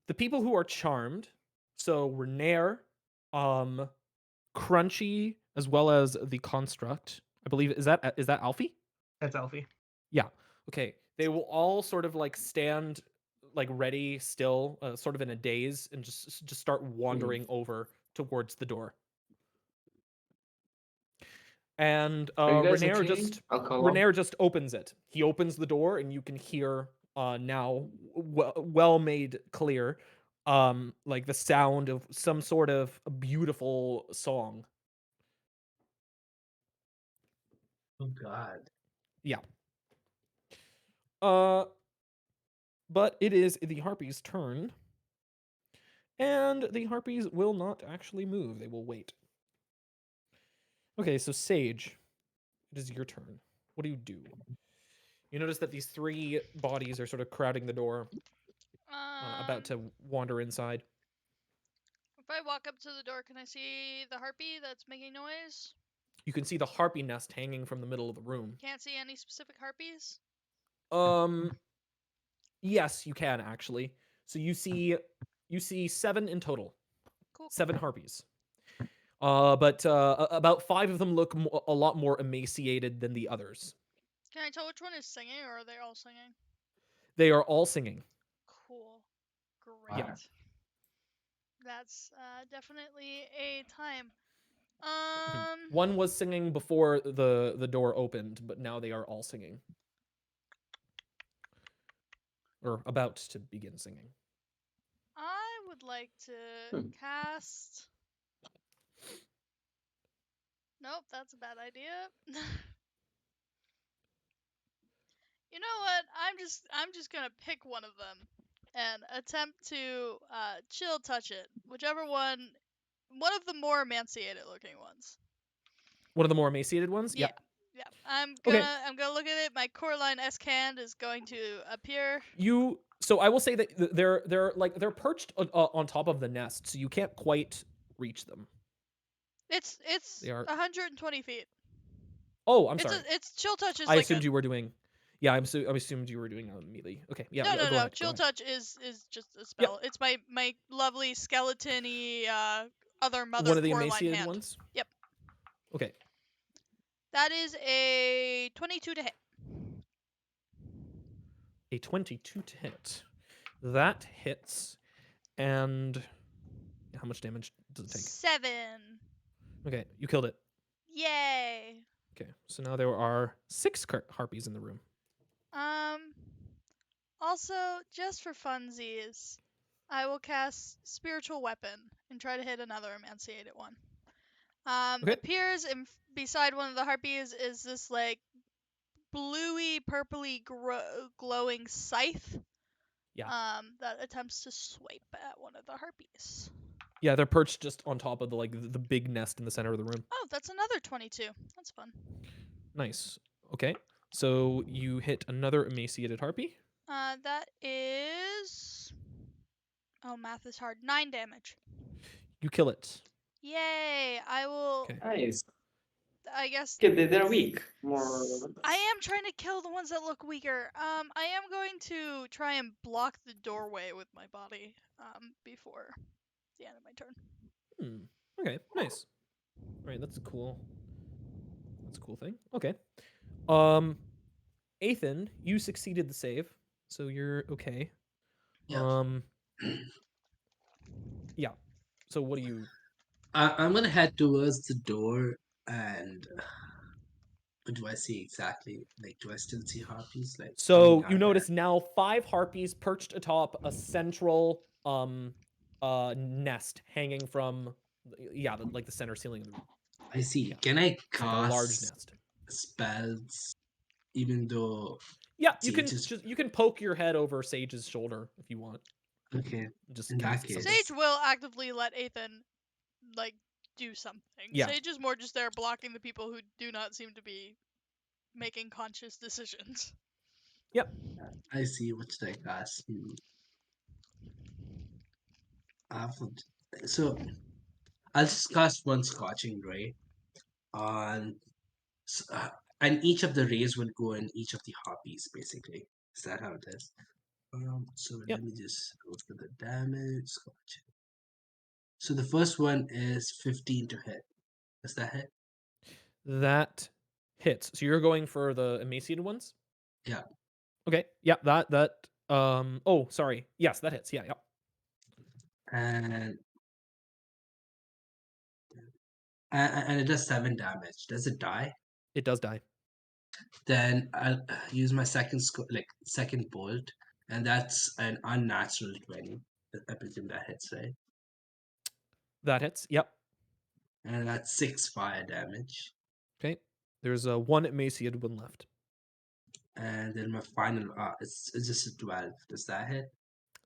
the people who are charmed, so Renair, Crunchy, as well as the construct. I believe is that Alfie? That's Alfie. Yeah. Okay. They will all sort of like stand like ready still, sort of in a daze, and just start wandering over towards the door. And Are you guys okay? I'll call on. Renair just opens it. He opens the door, and you can hear now well made clear, like the sound of some sort of beautiful song. Oh God. Yeah. But it is the harpies' turn, and the harpies will not actually move. They will wait. Okay, so Sage, it is your turn. What do you do? You notice that these three bodies are sort of crowding the door, about to wander inside. If I walk up to the door, can I see the harpy that's making noise? You can see the harpy nest hanging from the middle of the room. Can't see any specific harpies? Yes, you can actually. So you see 7 in total. Cool. 7 harpies. But about 5 of them look a lot more emaciated than the others. Can I tell which one is singing, or are they all singing? They are all singing. Cool. Great. Yeah. That's definitely a time. One was singing before the door opened, but now they are all singing. Or about to begin singing. I would like to cast. Nope, that's a bad idea. You know what? I'm just gonna pick one of them and attempt to chill touch it. Whichever one of the more emaciated looking ones. One of the more emaciated ones? Yeah. Yeah. Yeah. I'm Okay. gonna look at it. My Coraline S-Hand is going to appear. So I will say that they're perched on top of the nest, so you can't quite reach them. It's They are 120 feet. Oh, I'm sorry. It's chill touch is I like assumed you were doing. Yeah, I assumed you were doing melee. Okay, yeah, no, go ahead. Chill Go ahead. touch is just a Yep. spell. It's my lovely skeleton-y other mother One of the Coraline emaciated hand. ones. Yep. Okay. That is a 22 to hit. A 22 to hit. That hits, and how much damage does it take? 7. Okay, you killed it. Yay. Okay, so now there are 6 harpies in the room. Also, just for funsies, I will cast Spiritual Weapon and try to hit another emaciated one. Okay. Appears beside one of the harpies is this like bluey, purpley, glowing scythe. Yeah. That attempts to swipe at one of the harpies. Yeah, they're perched just on top of the big nest in the center of the room. Oh, that's another 22. That's fun. Nice. Okay. So you hit another emaciated harpy. That is. Oh, math is hard. 9 damage. You kill it. Yay! I will. Okay. Nice. I guess. Okay, they're weak. More. I am trying to kill the ones that look weaker. I am going to try and block the doorway with my body. Before the end of my turn. Okay. Nice. All right. That's cool. That's a cool thing. Okay. Ethan, you succeeded the save, so you're okay. Yeah. Yeah. So what do you? I'm gonna head towards the door, and what do I see exactly? Like, do I still see harpies like coming So out you of there? notice now 5 harpies perched atop a central nest hanging from like the center ceiling of the room. I see. Yeah. Can I It's like a large cast nest. spells even though Yeah, Sage is you can poke your head over Sage's shoulder if you want. okay? Just In that cast something. Sage case, will actively let Ethan, like, do something. Yeah. Sage is more just there blocking the people who do not seem to be making conscious decisions. Yep. I see. What should I cast? So I'll just cast one Scorching Ray on, s- uh, and each of the rays would go in each of the harpies. Basically, is that how it is? So Yep. let me just go for the damage. Scorching. So the first one is 15 to hit. Does that hit? That hits. So you're going for the emaciated ones? Yeah. Okay. Yeah, oh, sorry. Yes, that hits. Yeah, yeah. And and it does 7 damage. Does it die? It does die. Then I'll use my second bolt, and that's an unnatural 20. I presume that hits, right? That hits. Yep. And that's 6 fire damage. Okay. There's one emaciated one left. And then my final, it's just a 12. Does that hit?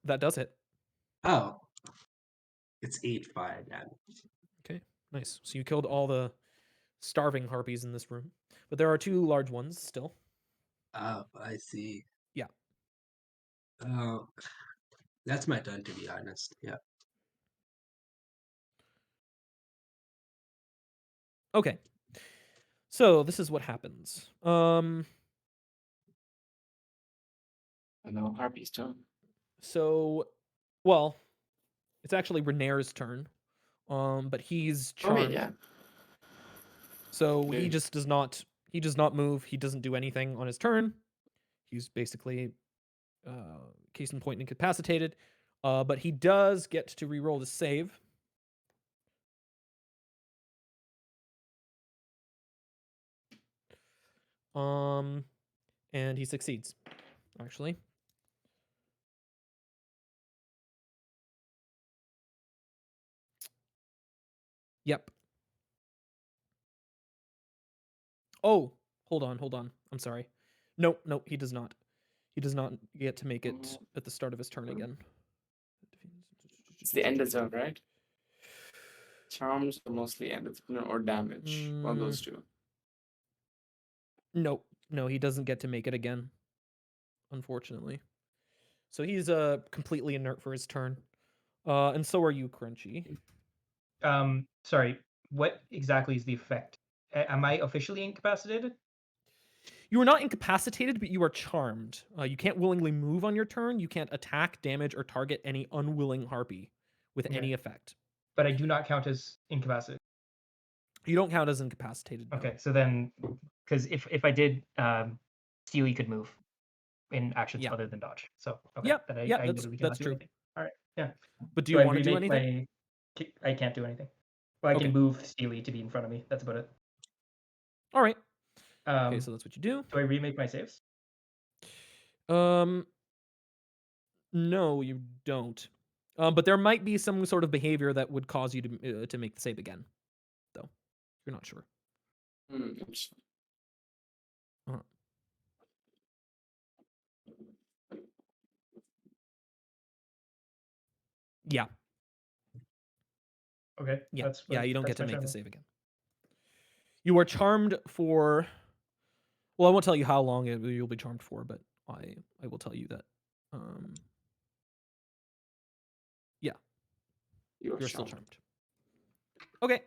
That does hit. Oh, it's 8 fire damage. Okay. Nice. So you killed all the starving harpies in this room. But there are 2 large ones still. Oh, I see. Yeah. Oh, that's my turn, to be honest. Yeah. Okay. So this is what happens. No, Harpy's turn. So, well, it's actually Renair's turn. But he's charmed. Okay, yeah. So he Okay. just does not move. He doesn't do anything on his turn. He's basically case in point incapacitated. But he does get to reroll the save. And he succeeds, actually. Yep. Oh, hold on. I'm sorry. No, he does not. He does not get to make it at the start of his turn again. It's the end of zone, right? Charms are mostly end of zone or damage. One of those two. No, he doesn't get to make it again, unfortunately. So he's completely inert for his turn. And so are you, Crunchy. Sorry. What exactly is the effect? Am I officially incapacitated? You are not incapacitated, but you are charmed. You can't willingly move on your turn. You can't attack, damage, or target any unwilling harpy with Okay. any effect. But I do not count as incapacitated. You don't count as incapacitated. No. Okay, so then, because if I did, Steely could move in actions Yeah. other than dodge. So okay, Yeah, then I yeah, literally cannot that's do true. anything. All right, yeah. But do So you I want to do remake anything? I can't do anything. Well, I Okay. can move Steely to be in front of me. That's about it. All right. Okay, Um, so that's what you do. do I remake my saves? No, you don't. But there might be some sort of behavior that would cause you to make the save again, though. You're not sure. Interesting. Uh-huh. Yeah. Okay, Yeah. that's Yeah, you don't get that's to my make turn the then. save again. You are charmed for. Well, I won't tell you how long you'll be charmed for, but I will tell you that. Yeah, You're still charmed. charmed. Okay.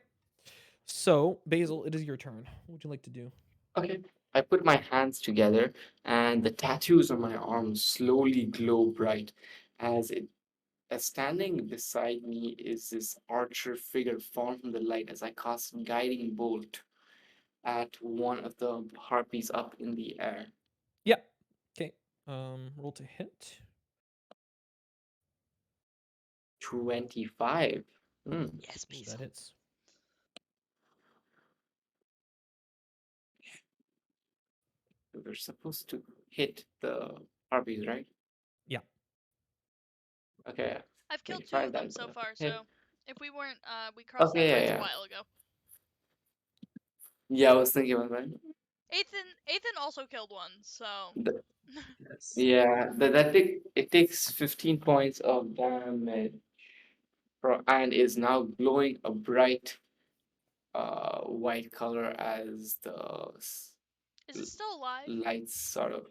So, Basil, it is your turn. What would you like to do? Okay. I put my hands together and the tattoos on my arms slowly glow bright as standing beside me is this archer figure formed from the light as I cast guiding bolt at one of the harpies up in the air. Yeah. Okay. Roll to hit. 25. Yes, Ooh, Basil. that hits. We're supposed to hit the harpies, right? Yeah. Okay. I've killed 2 25, of them that's so gonna far, hit. so if we weren't, we crossed Okay, that bridge yeah. a while ago. Yeah, I was thinking about that. Ethan also killed one, so. Yes. Yeah, it takes 15 points of damage and is now glowing a bright white color as Is it still alive? lights sort of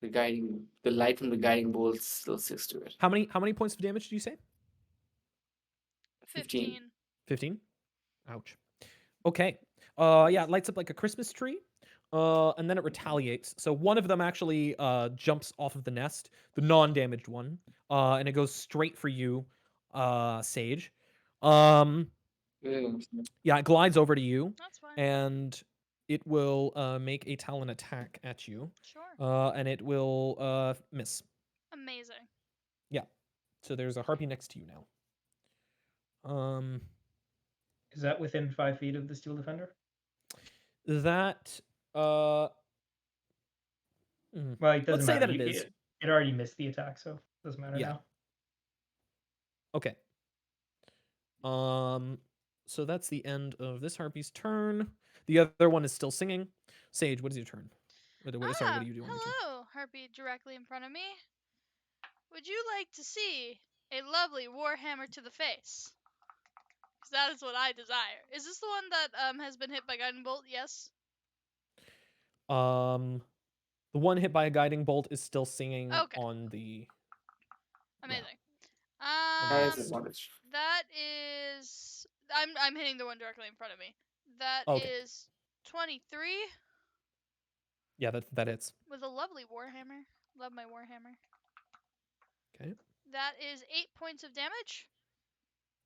the light from the guiding bolt still sticks to it. How many points of damage do you say? 15. 15. Ouch. Okay. Yeah, it lights up like a Christmas tree. And then it retaliates. So one of them actually jumps off of the nest, the non-damaged one, and it goes straight for you, Sage. Um, yeah, it glides over to you, That's fine. and it will make a talon attack at you, Sure. and it will miss. Amazing. Yeah. So there's a harpy next to you now. Is that within 5 feet of the steel defender? That Well, it doesn't let's say matter. that it is. It already missed the attack, so it doesn't matter Yeah. now. Okay. So that's the end of this harpy's turn. The other one is still singing. Sage, what is your turn? Sorry, what are you doing? Hello, Harpy directly in front of me. Would you like to see a lovely warhammer to the face? Because that is what I desire. Is this the one that has been hit by guiding bolt? Yes. The one hit by a guiding bolt is still singing Okay. on the. Amazing. That is advantage. That is. I'm hitting the one directly in front of me. That Okay. is 23 Yeah, that hits. with a lovely warhammer. Love my warhammer. Okay. That is 8 points of damage.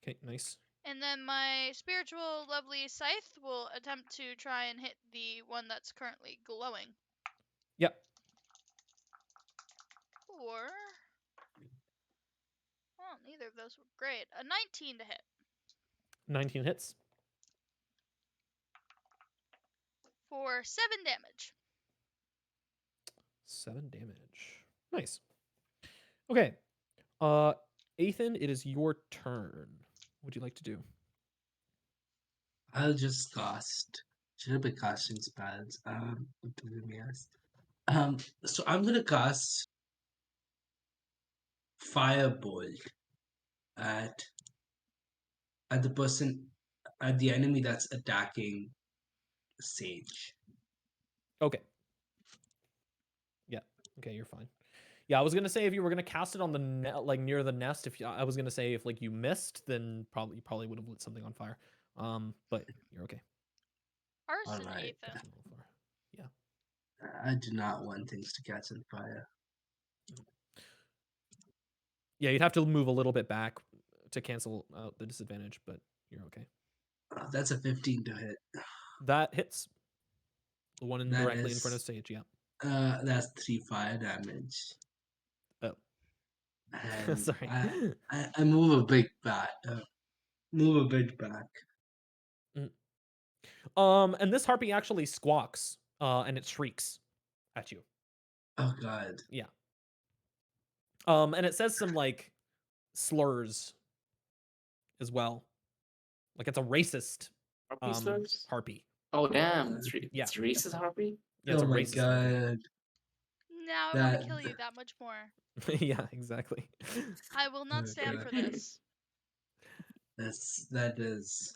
Okay, nice. And then my spiritual lovely scythe will attempt to try and hit the one that's currently glowing. Yep. Or, well, neither of those were great. A 19 to hit. 19 hits. For 7 damage. 7 damage. Nice. Okay. Ethan, it is your turn. What would you like to do? I'll just cast. Should have been casting spells. Yes. So I'm gonna cast Firebolt at the person, at the enemy that's attacking Sage. Okay. Yeah. Okay, you're fine. Yeah, I was gonna say if you were gonna cast it on the like near the nest, I was gonna say if like you missed, then you probably would have lit something on fire. But you're okay. Arson, Alright. Ethan. Yeah. I do not want things to catch on fire. Yeah, you'd have to move a little bit back to cancel out the disadvantage, but you're okay. That's a 15 to hit. That hits. The one That directly in front of is, Sage, yeah. that's 3 fire damage. Oh. And Sorry. I move a bit back. Move a bit back. And this harpy actually squawks, and it shrieks at you. Oh god. Yeah. And it says some like slurs as well. Like it's a racist Harpy slurs? harpy. Oh damn! Yeah. It's racist harpy. Yeah, it's Oh a my racist harpy. god. Now I want to kill you that much more. Yeah, exactly. I will not stand for this. That is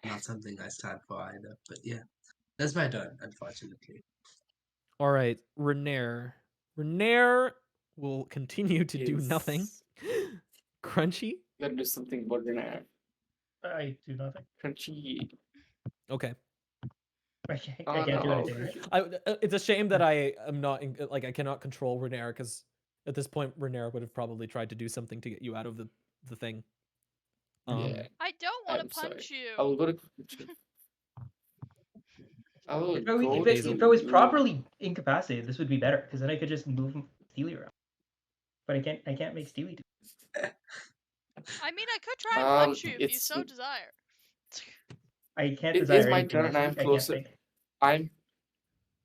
not something I stand for either. But yeah, that's my turn. Unfortunately. All right, Renair. Renair will continue to do nothing. Crunchy. You gotta do something about Renair. I do nothing. Crunchy. Okay. I can't do anything. Right? It's a shame that I am not I cannot control Renair because at this point Renair would have probably tried to do something to get you out of the thing. Yeah. I don't want to I'm punch sorry. you. I will go to. I will go If I was properly incapacitated, this would be better because then I could just move Steely around. But I can't make Steely do it. I mean, I could try and punch you if you so desire. I can't It desire is my anything turn. I'm I can't closer. think.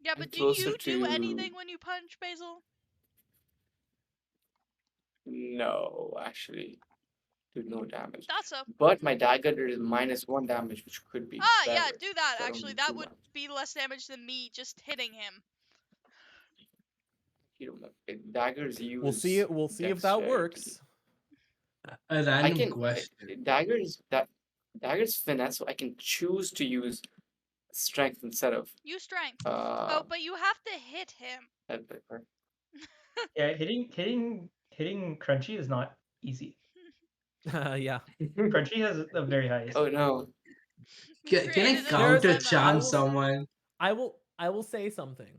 Yeah, but do closer you do to- anything when you punch, Basil? No, actually, do no damage. Thought so. But my dagger is -1 damage, which could be. Yeah, better do that. if I don't Actually, do that too would much. be less damage than me just hitting him. You don't know. Daggers use. We'll see it. We'll see if that dexterity. works. A random question. Daggers finesse, so I can choose to use strength instead of. Use strength. Oh, but you have to hit him. Yeah, hitting Crunchy is not easy. Yeah. Crunchy has a very high AC. Oh no. We Can I created a There's- counter dilemma. I charm will someone? I will say something.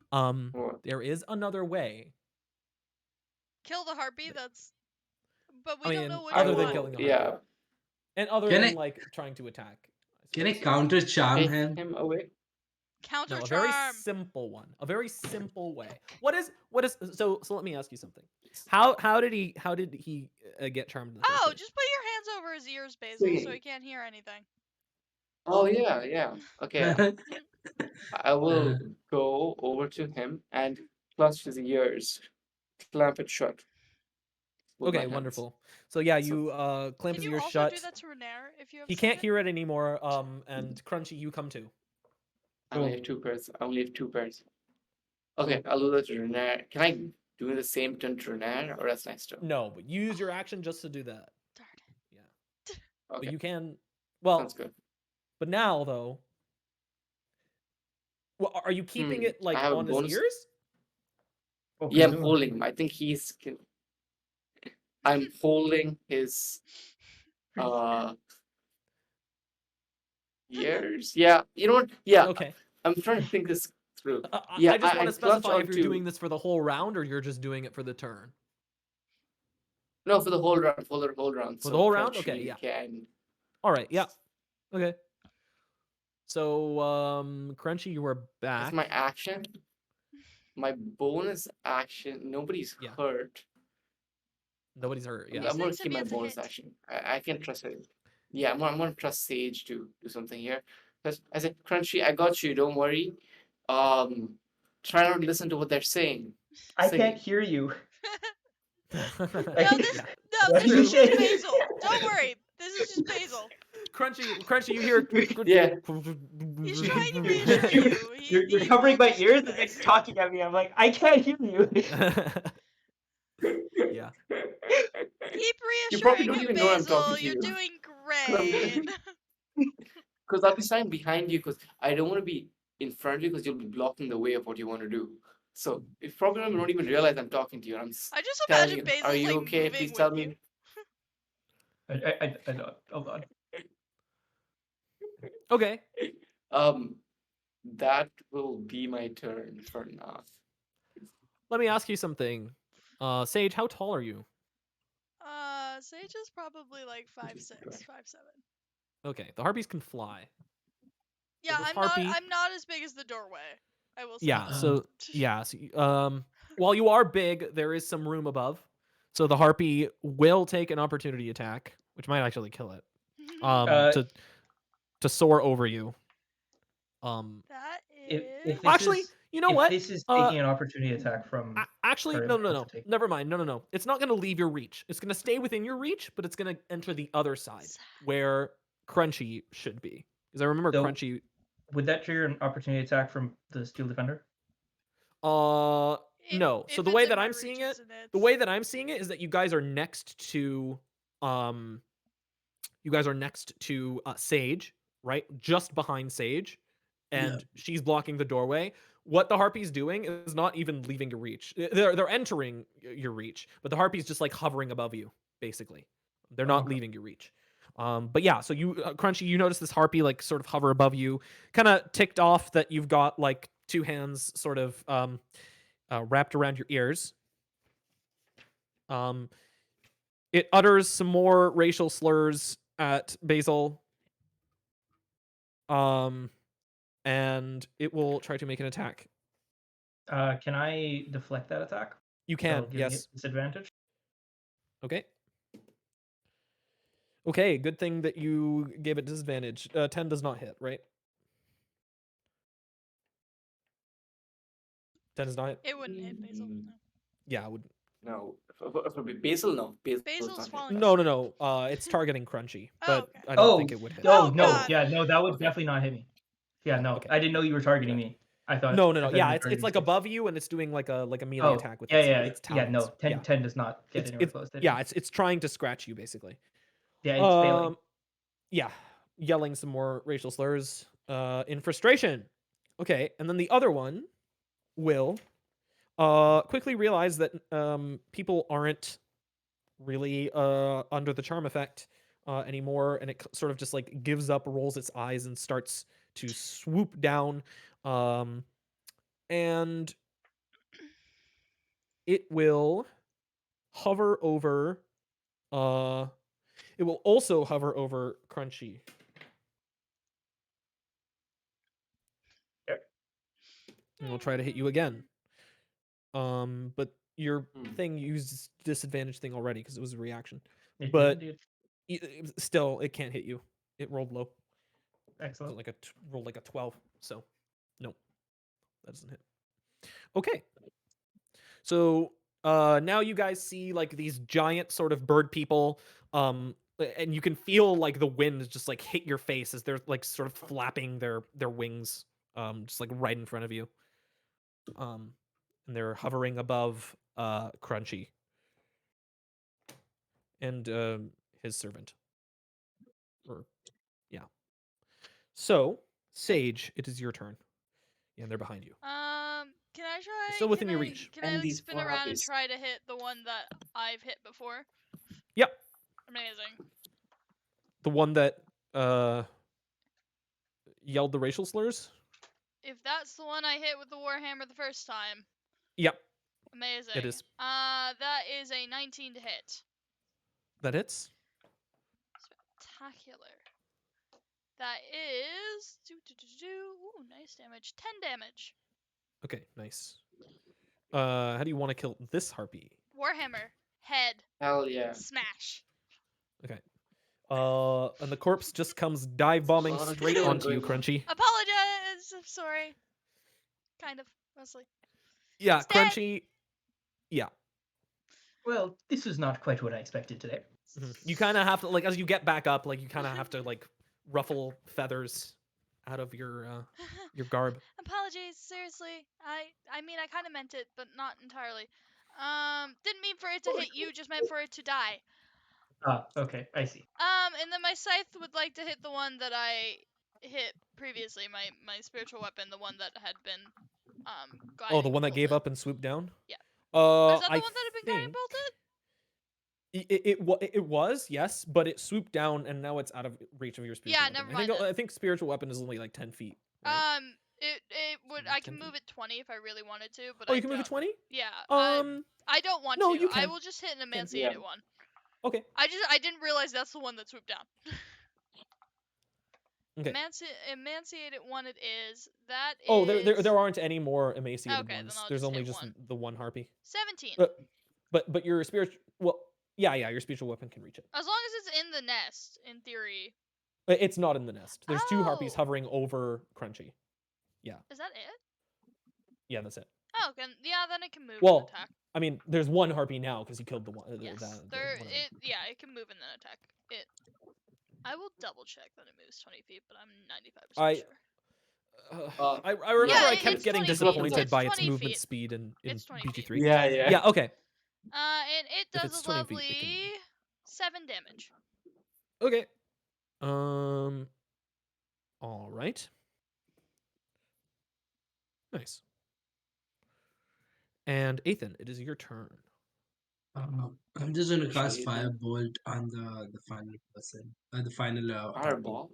What? There is another way. Kill the harpy. That's. But I we don't mean, know which I other than one. will. killing the harpy. Yeah. And other Can than I like trying to attack. can I suppose. counter charm Take him? him away. Counter No, a very charm. simple one. A very simple way. What is so let me ask you something. How did he get charmed in the first Oh, place? just put your hands over his ears, Basil, so Singing. he can't hear anything. Oh yeah, yeah. Okay. I will go over to him and clutch his ears, clamp it shut with my Okay, hands. wonderful. So yeah, So you clamp Can his you ears also do shut. that to Renair if you have He can't second? hear it anymore. And Crunchy, you come too. I only Cool. have 2 pairs. I only have 2 pairs. Okay, I'll do that to Renair. Can I do the same turn to Renair, or that's next turn? No, but use your action just to do that. Darn it. Yeah. But Okay, you can. Well, sounds good. but now though, well, are you keeping it I like have a on his bonus. ears? Oh, Yeah, I'm presumably. holding him. I think I'm holding his uh ears. Yeah, you know what? Yeah, Okay. I'm trying to think this through. I Yeah, just want I to clutch specify if you're onto doing this for the whole round or you're just doing it for the turn. no for the whole round, for the whole round. For So the whole round? Okay, Crunchy yeah. can. All right, yeah. Okay. So, Crunchy, you are That's back. my action. My bonus action. Nobody's Yeah. hurt. Nobody's hurt. Yeah. I'm gonna needs to keep be my able to bonus hit. action. I can trust it. Yeah, I'm gonna trust Sage to do something here. Because I said, Crunchy, I got you. Don't worry. Try not to listen to what they're saying. I Singing. can't hear you. No, Like, this what this are you is just saying? Basil. Don't worry. This is just Basil. Crunchy, you hear. Yeah. He's trying to reassure you. You're He covering will my just ears do and then this. talking at me. I'm like, I can't hear you. Yeah. Keep You probably reassuring don't him, even know I'm talking Basil. to You're you. doing great. Because I'll be standing behind you because I don't want to be in front of you because you'll be blocking the way of what you want to do. So you probably don't even realize I'm talking to you. I'm I just telling imagine you, are Basil's you like okay? moving Please with tell you. me. I don't. Hold on. Okay. That will be my turn for now. Let me ask you something. Sage, how tall are you? Sage is probably like 5'6", 5'7". Okay, the harpies can fly. Yeah, this I'm harpy- not as big as the doorway. I will say. Yeah. that. So yeah. So, while you are big, there is some room above. So the harpy will take an opportunity attack, which might actually kill it. To soar over you. That If is. this Actually, is you know if what? this is taking an opportunity attack from Actually, her, no. I have to take- Never mind. No. It's not going to leave your reach. It's going to stay within your reach, but it's going to enter the other side where Crunchy should be. Because I remember So- Crunchy. Would that trigger an opportunity attack from the steel defender? No. If So the it's way in that my I'm reach, seeing it, isn't it? the way that I'm seeing it is that you guys are next to Sage, right? Just behind Sage, and she's blocking the doorway. What the harpy's doing is not even leaving your reach. They're entering your reach, but the harpy's just like hovering above you, basically. They're not Okay. leaving your reach. But yeah, so you, Crunchy, you notice this harpy like sort of hover above you, kind of ticked off that you've got like two hands sort of wrapped around your ears. It utters some more racial slurs at Basil. And it will try to make an attack. Can I deflect that attack? You While can, giving yes. it disadvantage. Okay. Okay, good thing that you gave it disadvantage. 10 does not hit, right? 10 does not hit? It wouldn't hit Basil. No. Yeah, I would. No, for Basil, no. Basil's not falling No. asleep. It's targeting Crunchy, Oh, but okay. I don't think it would hit. Oh, no, God. yeah, no, that would Okay. definitely not hit me. Yeah, no, Okay. I didn't know you were targeting Okay. me. I thought No. I thought you Yeah, were it's targeting like Sage. above you, and it's doing like a melee Oh, attack with yeah, its yeah, talons. no, 10, Yeah. 10 does not get anywhere close to it. Yeah, it's trying to scratch you basically. Yeah, it's failing. Yeah, yelling some more racial slurs in frustration. Okay, and then the other one will quickly realize that people aren't really under the charm effect anymore, and it sort of just like gives up, rolls its eyes, and starts to swoop down. And it will hover over. It will also hover over Crunchy. And it'll try to hit you again. But your thing used disadvantage thing already because it was a reaction. It But did. still, it can't hit you. It rolled low. So Excellent. like rolled like a 12. So nope, that doesn't hit. Okay. So now you guys see like these giant sort of bird people. And you can feel like the wind just like hit your face as they're like sort of flapping their wings, just like right in front of you. And they're hovering above Crunchy and his servant. Or yeah. So Sage, it is your turn. Yeah, and they're behind you. Can I try? Still within your reach. Can I And like these spin four around and harpies. try to hit the one that I've hit before? Yep. Amazing. The one that yelled the racial slurs? If that's the one I hit with the warhammer the first time. Yep. Amazing. It is. That is a 19 to hit. That hits. Spectacular. That is ooh, nice damage. 10 damage. Okay, nice. How do you want to kill this harpy? Warhammer. Head. Hell yeah. Smash. Okay. And the corpse just comes dive bombing lot of straight killing onto you, going on. Crunchy. Apologize. I'm sorry. Kind of, mostly. Yeah, It's dead. Crunchy. Yeah. Well, this was not quite what I expected today. You kind of have to like as you get back up, like you kind of have to like ruffle feathers out of your garb. Apologies, seriously. I mean I kinda meant it, but not entirely. Didn't mean for it to hit you, just meant for it to die. Ah, okay, I see. And then my scythe would like to hit the one that I hit previously, my spiritual weapon, the one that had been Oh, the guiding one that gave bolted. up and swooped down? Yeah. Is that the I one that had been guiding think bolted? it was, yes, but it swooped down and now it's out of reach of your spiritual Yeah, weapon. never mind then. I think spiritual weapon is only like 10 feet, right? It would I 10 can move feet. it 20 if I really wanted to, but Oh, I you can move it don't. 20? Yeah, Um, I don't want no, to. you I can. will just hit an Can. emanciated Yeah. one. Okay. I didn't realize that's the one that swooped down. Okay. Emanciated one it is. That is. Oh, there aren't any more emaciated Okay, then ones. I'll There's just only hit just one. the one harpy. 17. But your spiritual, well, yeah, your spiritual weapon can reach it. As long as it's in the nest, in theory. It's not in the nest. There's two harpies Oh. hovering over Crunchy. Yeah. Is that it? Yeah, that's it. Oh, okay. Yeah, then it can move and Well, attack. I mean, there's one harpy now because you killed the one. Yes. one of Yeah, it can move and then attack. I will double check that it moves 20 feet, but I'm 95% sure. I remember Yeah, I kept it's getting 20 feet. disappointed It's by its 20 movement feet. speed in It's 20 feet. BG3. Yeah, yeah. Yeah, okay. And it If does it's a 20 feet, it lovely 7 damage. Okay. All right. Nice. And Ethan, it is your turn. I'm just gonna cast Shade. Firebolt on the final person. The final Fireball.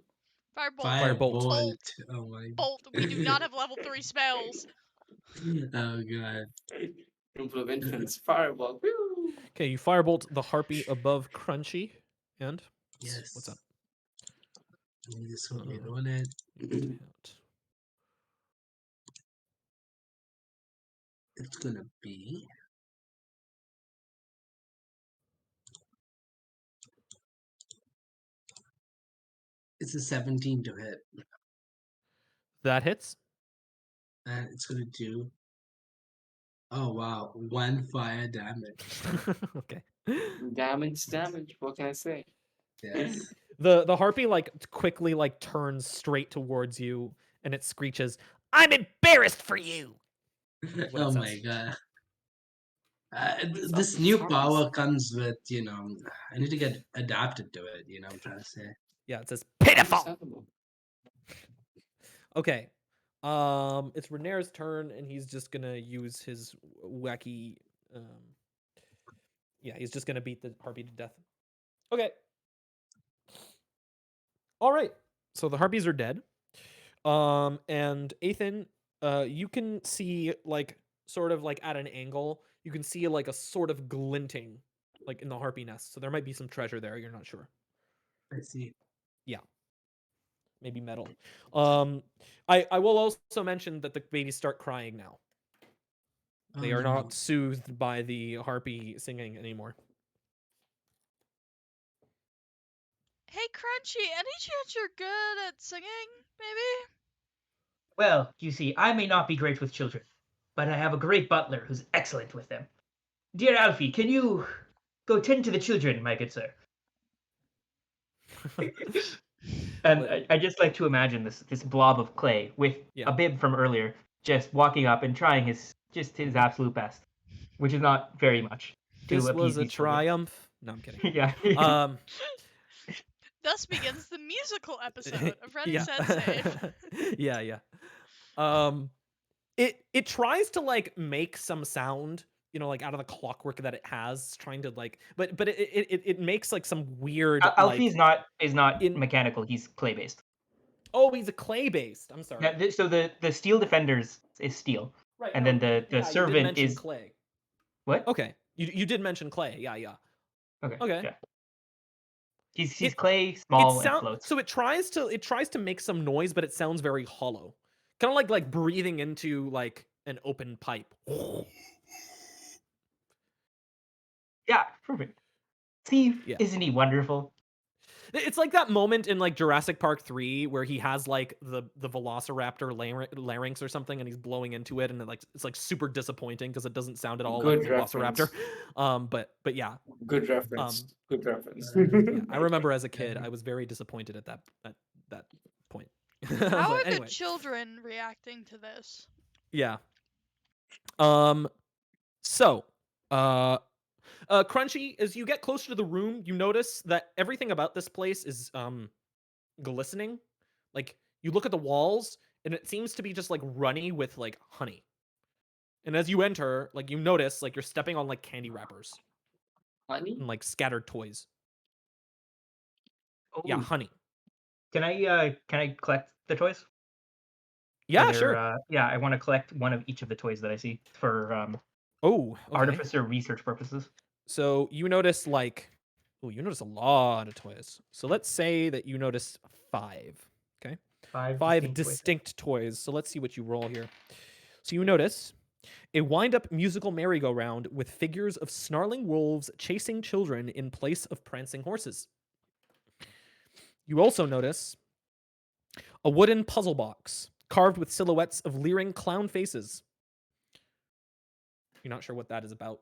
Firebolt. Firebolt. Firebolt. Oh my. Bolt. We do not have level 3 spells. Oh god. Temple of Infants. Fireball. Woo! Okay, you firebolt the harpy above Crunchy. And Yes. what's up? Let me just quickly roll it. Hit. It's gonna be. It's a 17 to hit, That hits. and it's gonna do. Oh wow, 1 fire damage. Okay. Damage. What can I say? Yes. The harpy like quickly like turns straight towards you and it screeches, "I'm embarrassed for you." What it Oh says. my god. What's up This with new harpies? power comes with, I need to get adapted to it, I'm trying to say. Yeah, it says pitiful. Understandable. Okay. It's Renair's turn and he's just gonna use his wacky Yeah, he's just gonna beat the harpy to death. Okay. All right. So the harpies are dead. And Ethan, you can see like sort of like at an angle, you can see like a sort of glinting, like in the harpy nest. So there might be some treasure there. You're not sure. I see. Yeah, maybe metal. I will also mention that the babies start crying now. Oh They are no. not soothed by the harpy singing anymore. Hey, Crunchy, any chance you're good at singing, maybe? Well, you see, I may not be great with children, but I have a great butler who's excellent with them. Dear Alfie, can you go tend to the children, my good sir? And Let- I just like to imagine this blob of clay with Yeah. a bib from earlier just walking up and trying his absolute best, which is not very much to This appease was a these children. triumph. No, I'm kidding. Yeah. Thus begins the musical episode of Ready, Yeah. Set, Save. Yeah, yeah. It tries to like make some sound, like out of the clockwork that it has, trying to like, but it makes like some weird Alfie like is not in. mechanical. He's clay based. Oh, he's a clay based. I'm sorry. Yeah. So the steel defenders is steel, Right. and No, then the yeah, you did servant mention is clay. what? Okay. You did mention clay. Yeah, yeah. Okay. Okay. Yeah. He's It clay, small, and sound floats. so it tries to make some noise, but it sounds very hollow. Kind of like breathing into like an open pipe. Yeah, perfect. See, Yeah. isn't he wonderful? It's like that moment in like Jurassic Park 3 where he has like the Velociraptor larynx or something, and he's blowing into it, and it's like super disappointing because it doesn't sound at all like Good Velociraptor. reference. But yeah, Good reference. Good reference. yeah. I remember as a kid, I was very disappointed at that point. How But are the anyway, children reacting to this? yeah. So, Crunchy, as you get closer to the room, you notice that everything about this place is glistening. Like you look at the walls and it seems to be just like runny with like honey. And as you enter, like you notice like you're stepping on like candy wrappers Honey? and like scattered toys. Oh, Yeah, honey. can I collect the toys? Yeah, sure. Yeah, I want to collect one of each of the toys that I see for Oh, okay. Artificer research purposes. So you notice like, you notice a lot of toys. So let's say that you notice 5. Okay. 5 distinct toys. So let's see what you roll here. So you notice a wind-up musical merry-go-round with figures of snarling wolves chasing children in place of prancing horses. You also notice a wooden puzzle box carved with silhouettes of leering clown faces. You're not sure what that is about.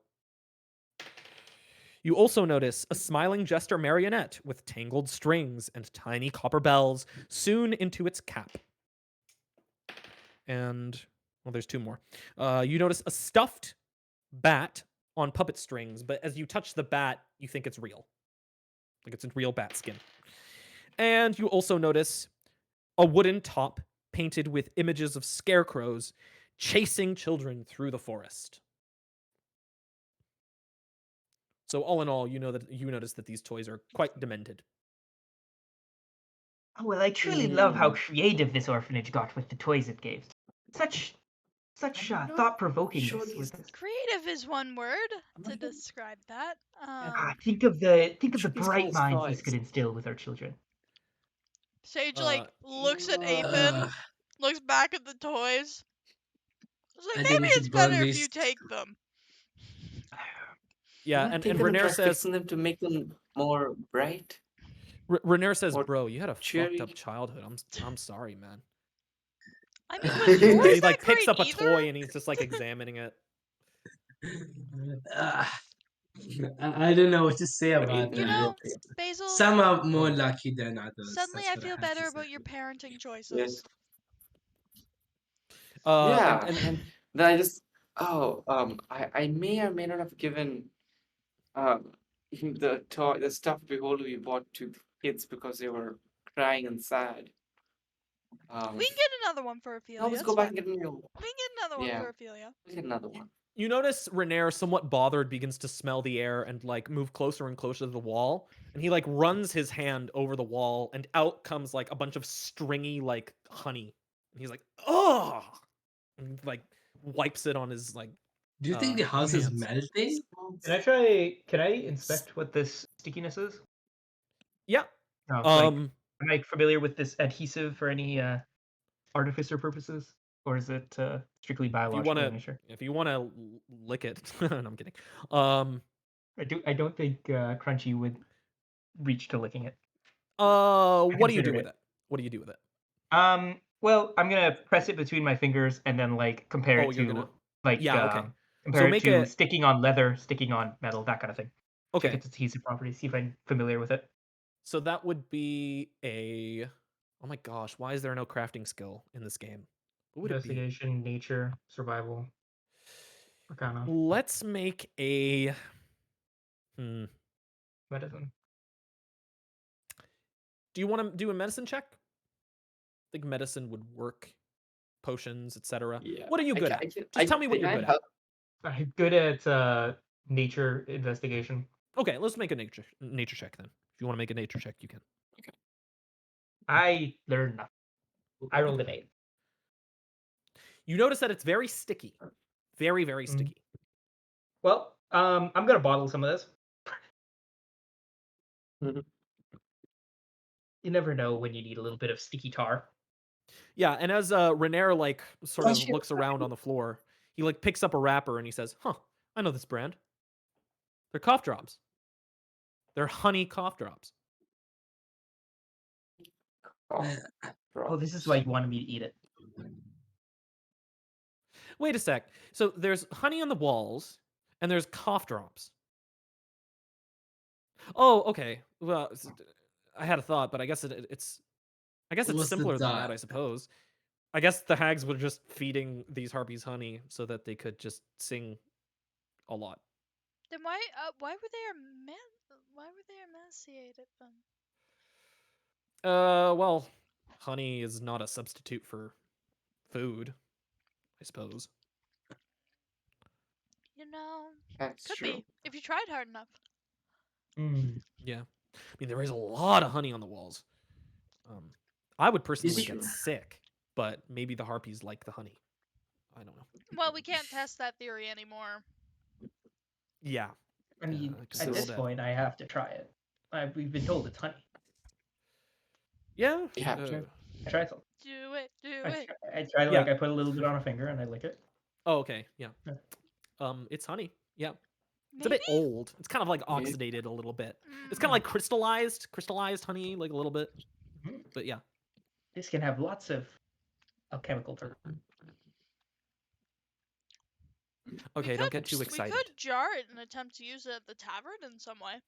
You also notice a smiling jester marionette with tangled strings and tiny copper bells sewn into its cap. And, well, there's 2 more. You notice a stuffed bat on puppet strings, but as you touch the bat, you think it's real. Like it's a real bat skin. And you also notice a wooden top painted with images of scarecrows chasing children through the forest. So all in all, you notice that these toys are quite demented. Oh well, I truly love how creative this orphanage got with the toys it gave. Such I'm not thought-provoking sure this these- with Creative is one word I'm to not even- describe that. think of the Sure these bright called minds this toys. could instill with our children. Sage like looks at Uh, Ethan, looks back at the toys. It's I like think maybe we should it's better burn if you these. take them. Yeah, I'm and thinking of Renair just says fixing them to make them more bright. Renair says, or "Bro, you had a fucked up cheery. childhood. I'm sorry, man." I mean, was yours He that like picks great up a either? toy and he's just like examining it. Uh, I don't know what to say But about Ethan You is that. know, okay. Basil, Some are more Oh, lucky than others. suddenly That's I what I feel have to better say. about your parenting choices. yes. And Yeah, and then I just I may or may not have given um the stuffed beholder we bought to the kids because they were crying and sad. We can get another one for Ophelia. I'll just It's go back fine. and get a new one. We can get another one Yeah, for Ophelia. let's get another one. You notice Renair, somewhat bothered, begins to smell the air and like move closer and closer to the wall. And he like runs his hand over the wall, and out comes like a bunch of stringy like honey. And he's like, "Oh!" And like wipes it on his like Do you think the house is hands. melting? Can I inspect what this stickiness is? Yeah. No, Um. am I familiar with this adhesive for any artificer purposes, or is it strictly biological in nature? If you wanna lick it, no, I'm kidding. Um. I don't think Crunchy would reach to licking it. I What do you do considered with it. it? What do you do with it? Well, I'm gonna press it between my fingers and then like compare Oh, it you're gonna. to like Yeah. Okay. So compare it make to it. sticking on leather, sticking on metal, that kind of thing. Check Okay. its adhesive properties, see if I'm familiar with it. So that would be a. Oh my gosh! Why is there no crafting skill in this game? What would it be? Investigation, nature, survival, arcana, Let's make a. Hmm. medicine. Do you want to do a medicine check? I think medicine would work. Potions, etc. Yeah. What are you I good can, at? I can, Just tell me what I you're can good at. help. I'm good at nature investigation. Okay, let's make a nature check then. If you want to make a nature check, you can. I learned nothing. I rolled an 8. You notice that it's very sticky. Very, very Mm. sticky. Well, I'm gonna bottle some of this. Mhm. You never know when you need a little bit of sticky tar. Yeah, and as Renair like sort of Crunchy, looks around on the floor, he like picks up a wrapper and he says, "Huh, I know this brand. They're cough drops. They're honey cough drops." Oh, Oh, this is why you wanted me to eat it. Wait a sec. So there's honey on the walls and there's cough drops. Oh, okay. Well, I had a thought, but I guess it's What's the simpler than that, dot? I suppose. I guess the hags were just feeding these harpies honey so that they could just sing a lot. Then why were they why were they emaciated then? Well, honey is not a substitute for food, I suppose. You know, that's could true. be if you tried hard enough. Yeah. I mean, there is a lot of honey on the walls. I would personally True. get sick, but maybe the harpies like the honey. I don't know. Well, we can't test that theory anymore. Yeah. I mean, it's at all this dead. point, I have to try it. We've been told it's honey. Yeah. You have to. I tried some. Do it, do I, it. I tried Yeah. like I put a little bit on a finger and I lick it. Oh, okay. Yeah. Yeah. It's honey. Yeah. It's Maybe? a bit old. It's kind of like Yeah. oxidated a little bit. It's kind of like crystallized honey, like a little bit. Mhm. But yeah. This can have lots of alchemical terms. Okay, don't get too We excited. could jar it and attempt to use it at the tavern in some way.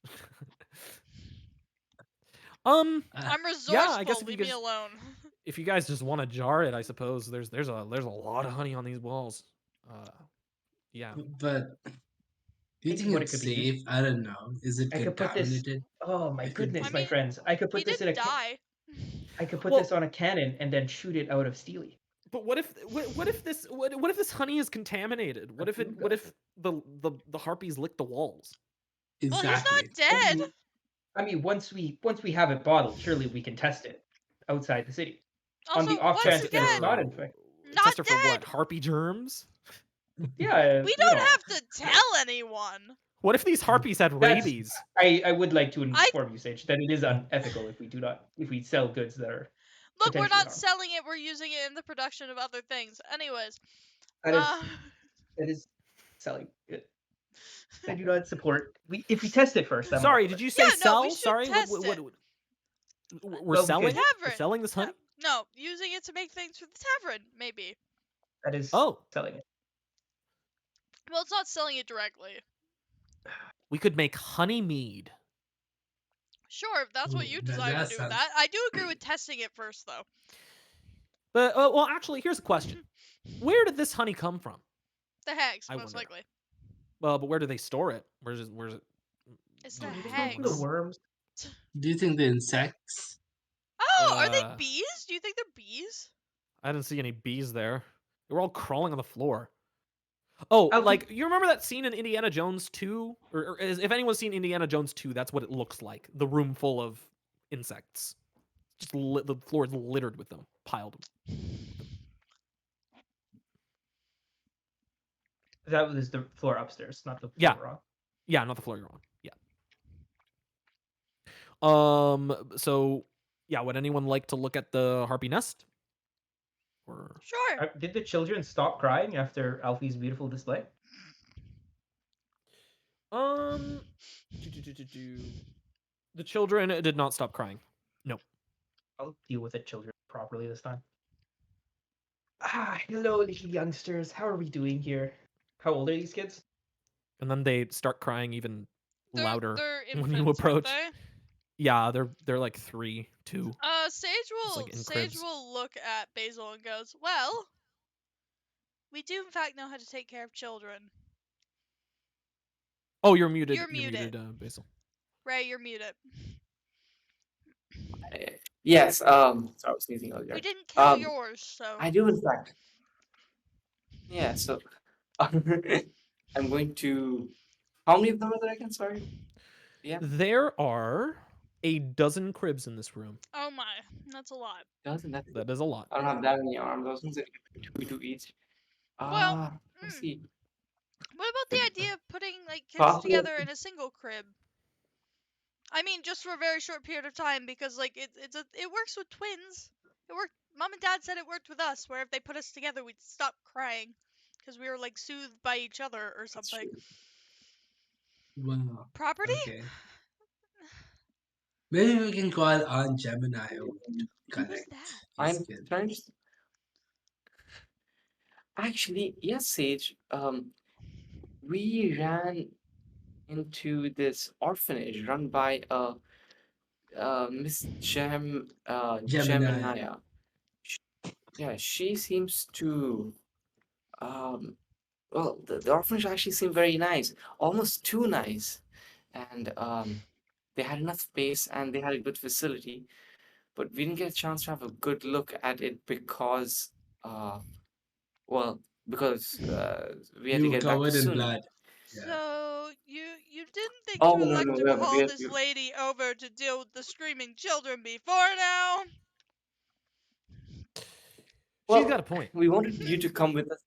I'm resourceful. Yeah, I guess if you Leave me guys, alone. if you guys just want to jar it, I suppose there's a lot of honey on these walls. Yeah. But do you Think think what it it's could be used. safe? I don't know. Is it I could put this. contaminated? Oh my I could- goodness, I my mean, friends! I could he put this did in a. die. I could put Well- this on a cannon and then shoot it out of Steely. But what if this honey is contaminated? What if the harpies lick the walls? Well, Exactly. he's not dead. I mean, once we have it bottled, surely we can test it outside the city. On Also, the off once chance that again, it's not infected. not Test it for what? dead. Harpy germs? Yeah, We don't have to tell anyone. What if these harpies had That's- rabies? I would like to inform you, Sage, that it is unethical if we sell goods that are. Look, we're potentially not harmful. selling it. We're using it in the production of other things. Anyways, That is selling it. I do not support. If we test it first, I'm Sorry, all for did it. you say Yeah, no, sell? we should Sorry, test we're it. selling. Well, We're Tavern. selling this honey. No, using it to make things for the tavern, maybe. That is Oh, selling it. Well, it's not selling it directly. we could make honey mead. Sure, if that's what Ooh, you that- decide that to do with sounds- that. I do agree with testing it first, though. But well, actually, here's a question: where did this honey come from? The hags, I most wonder. likely. Well, but where do they store it? Where's it? It's the Maybe they go for Go for the hags. worms. Do you think the insects? Oh, are they Uh, bees? Do you think they're bees? I didn't see any bees there. They were all crawling on the floor. Oh, Alfie, like you remember that scene in Indiana Jones 2? If anyone's seen Indiana Jones 2, that's what it looks like. The room full of insects. Just the floor is littered with them, piled with them. that was the floor upstairs, not the Yeah. floor we're on. Yeah, not the floor you're on. Yeah. So yeah, would anyone like to look at the harpy nest? Or Sure. Did the children stop crying after Alfie's beautiful display? um the children did not stop crying. No. I'll deal with the children properly this time. Hello, little youngsters. How are we doing here? How old are these kids? And then they start crying even louder They're when you infants, aren't approach. they? Yeah, they're like 3, 2. Sage Just will like in cribs. look at Basil and goes, "Well, we do in fact know how to take care of children." Oh, you're muted. You're muted. Basil. Ray, you're muted. Yes. Sorry, I was sneezing earlier. We didn't kill Um, yours, so. I do in fact. Yeah. So, I'm going to. How many of them are there again? Sorry. Yeah. There are a dozen cribs in this room. Oh my, that's a lot. Doesn't that? That is a lot. I don't have that many arms. I was going to say two each. Well, Let's see. What about the idea of putting like kids Possibly. together in a single crib? I mean, just for a very short period of time, because like it works with twins. It worked. Mom and Dad said it worked with us, where if they put us together, we'd stop crying, because we were like soothed by each other or That's something. true. Wow. Property? Okay. Maybe we can call Aunt Gemini who Who's connect that? these I'm kids. trying to. Actually, yes, Sage. We ran into this orphanage run by Miss Gemini. Gemini. Yeah, she seems to well, the orphanage actually seemed very nice, almost too nice, and they had enough space and they had a good facility, but we didn't get a chance to have a good look at it because well, because we had to You were get back to covered in Suni. blood. Yeah. So you didn't think Oh to no, elect no, to we call have, this lady over to deal with the screaming children before now? She's got well, a point. we wanted you to come with us.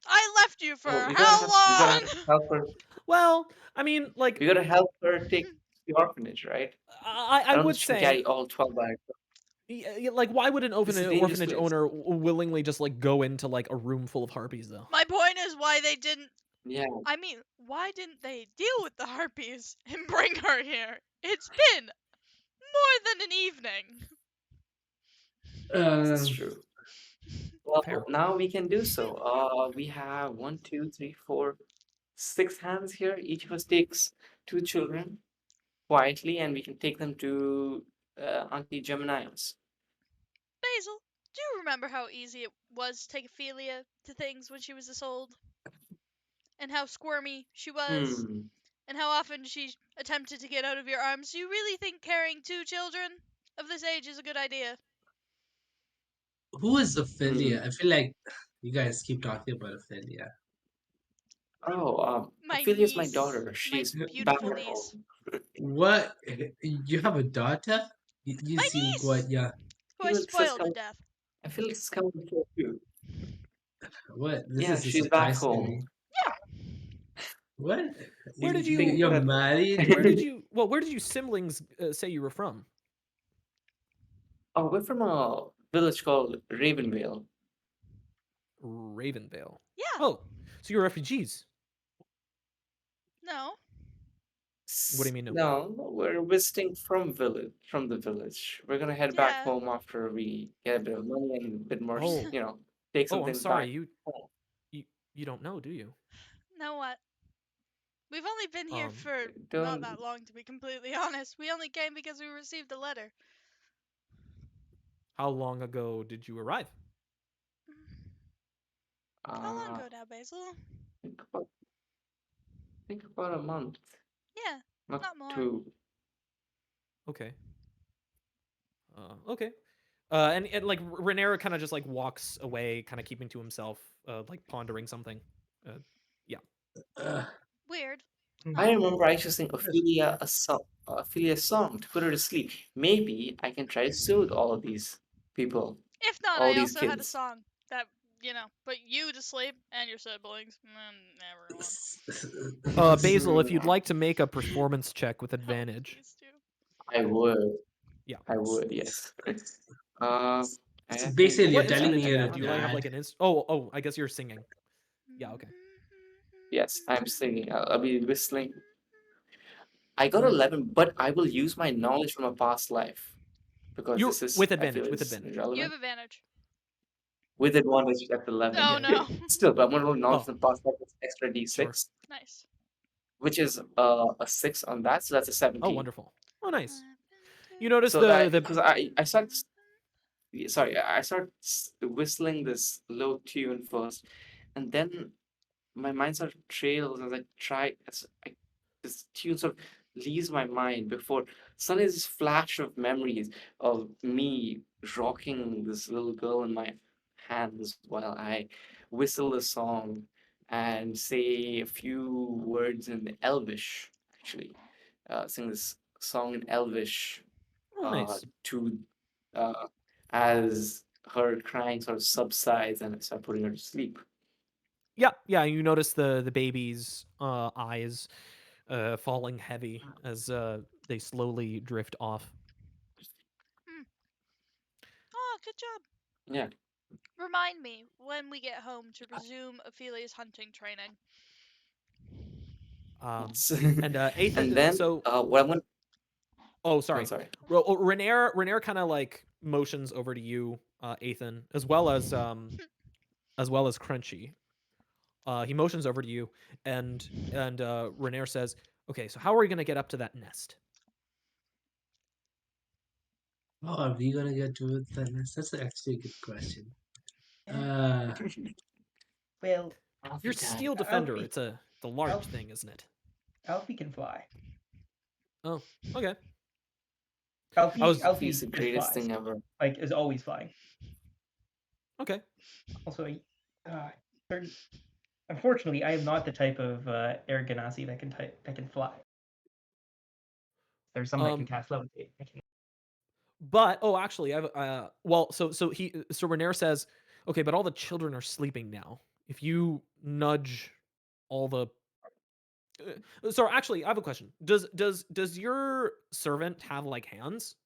I left you for Well, we how gotta long? help her. Well, I mean, like We gotta help her take the orphanage, right? I I don't would think she can say, carry all 12 by herself. like, why would an This is a dangerous orphanage place. owner willingly just like go into like a room full of harpies though? My point is why they didn't. Yeah. I mean, why didn't they deal with the harpies and bring her here? It's been more than an evening. This is Um, true. Well, Fair. now we can do so. We have 1, 2, 3, 4, 6 hands here. Each of us takes 2 children quietly, and we can take them to Auntie Gemini's. Basil, do you remember how easy it was to take Ophelia to things when she was this old? And how squirmy she was? Hmm. And how often she attempted to get out of your arms? Do you really think carrying 2 children of this age is a good idea? who is Ophelia? Hmm. I feel like you guys keep talking about Ophelia. Oh, My Ophelia's my niece. daughter. My She's back beautiful at niece. home. What? You have a daughter? You My seem niece! quite young. Who I Felix has spoiled to come. death. I feel it's coming for you. What? This Yeah, is a she's back surprise to home. me. What? Where did Think you You're that. married? where did you siblings say you were from? Oh, we're from a village called Ravenvale. Ravenvale. Yeah. Oh, so you're refugees. No. What do you mean no? No, we're visiting from the village. We're gonna head back Yeah. home after we get a bit of money and a bit more, Oh. take some Oh, I'm things sorry. back home. You don't know, do you? Know what? We've only been here for not Don't. that long, to be completely honest. We only came because we received a letter. How long ago did you arrive? How long Uh, ago now, Basil? think about think about a month, Yeah, not not more. two. Okay. Okay. And like Renera kind of just like walks away, kind of keeping to himself, like pondering something. Yeah. Uh, Weird. I Oh. remember I used to sing Ophelia's song to put her to sleep. Maybe I can try to soothe all of these people, If not, all I these also had a kids. song that, put you to sleep and your siblings and everyone. Basil, if you'd like to make a performance check with Oh, advantage. please do. I would. Yeah. I would, yes. I so think basically, you're What I telling instrument me do think you you're have? a Do you like have dad. like an Oh, I guess you're singing. Yeah, okay. yes, I'm singing. I'll be whistling. I got Uh, 11, but I will use my knowledge from a past life because You're this is, with I feel, advantage, with is advantage. You have relevant. advantage. With advantage at 11. Oh Yeah, yeah. no. Still, but I'm going to roll knowledge Oh, from past life with extra sure. d6, Nice. which is a 6 on that, so that's a Oh, 17. wonderful. Oh, nice. You notice So the because I started sorry, I started whistling this low tune first, and then my mind sort of trails as I try as this tune sort of leaves my mind before suddenly this flash of memories of me rocking this little girl in my hands while I whistle a song and say a few words in Elvish, actually. Sing this song in Elvish Oh, nice. to uh, as her crying sort of subsides and I start putting her to sleep. Yeah, yeah. You notice the baby's eyes falling heavy as they slowly drift off. Hmm. Oh, good job. Yeah. Remind me when we get home to resume Ophelia's hunting training. Yes. And And Ethan. then So, what I'm gonna oh, no, sorry. sorry. Renair kind of like motions over to you, Ethan, as well as Crunchy. He motions over to you, and Renair says, "Okay, so how are we gonna get up to that nest?" oh, are we gonna get to it then? That's actually a good question. Eh, Uh, well, You're Alfie Dad. steel defender. Alfie, It's a large Alfie, thing, isn't it? Alfie can fly. Oh, okay. I Alfie, was He's the Alfie just greatest flies. thing ever. Like is always flying. okay. Also, uh, certain, unfortunately, I am not the type of air ganassi that can fly. There's some that can Um, cast levitate. but oh, actually, I've well, so Renair says, okay, but all the children are sleeping now. If you nudge all the so actually, I have a question. Does your servant have like hands?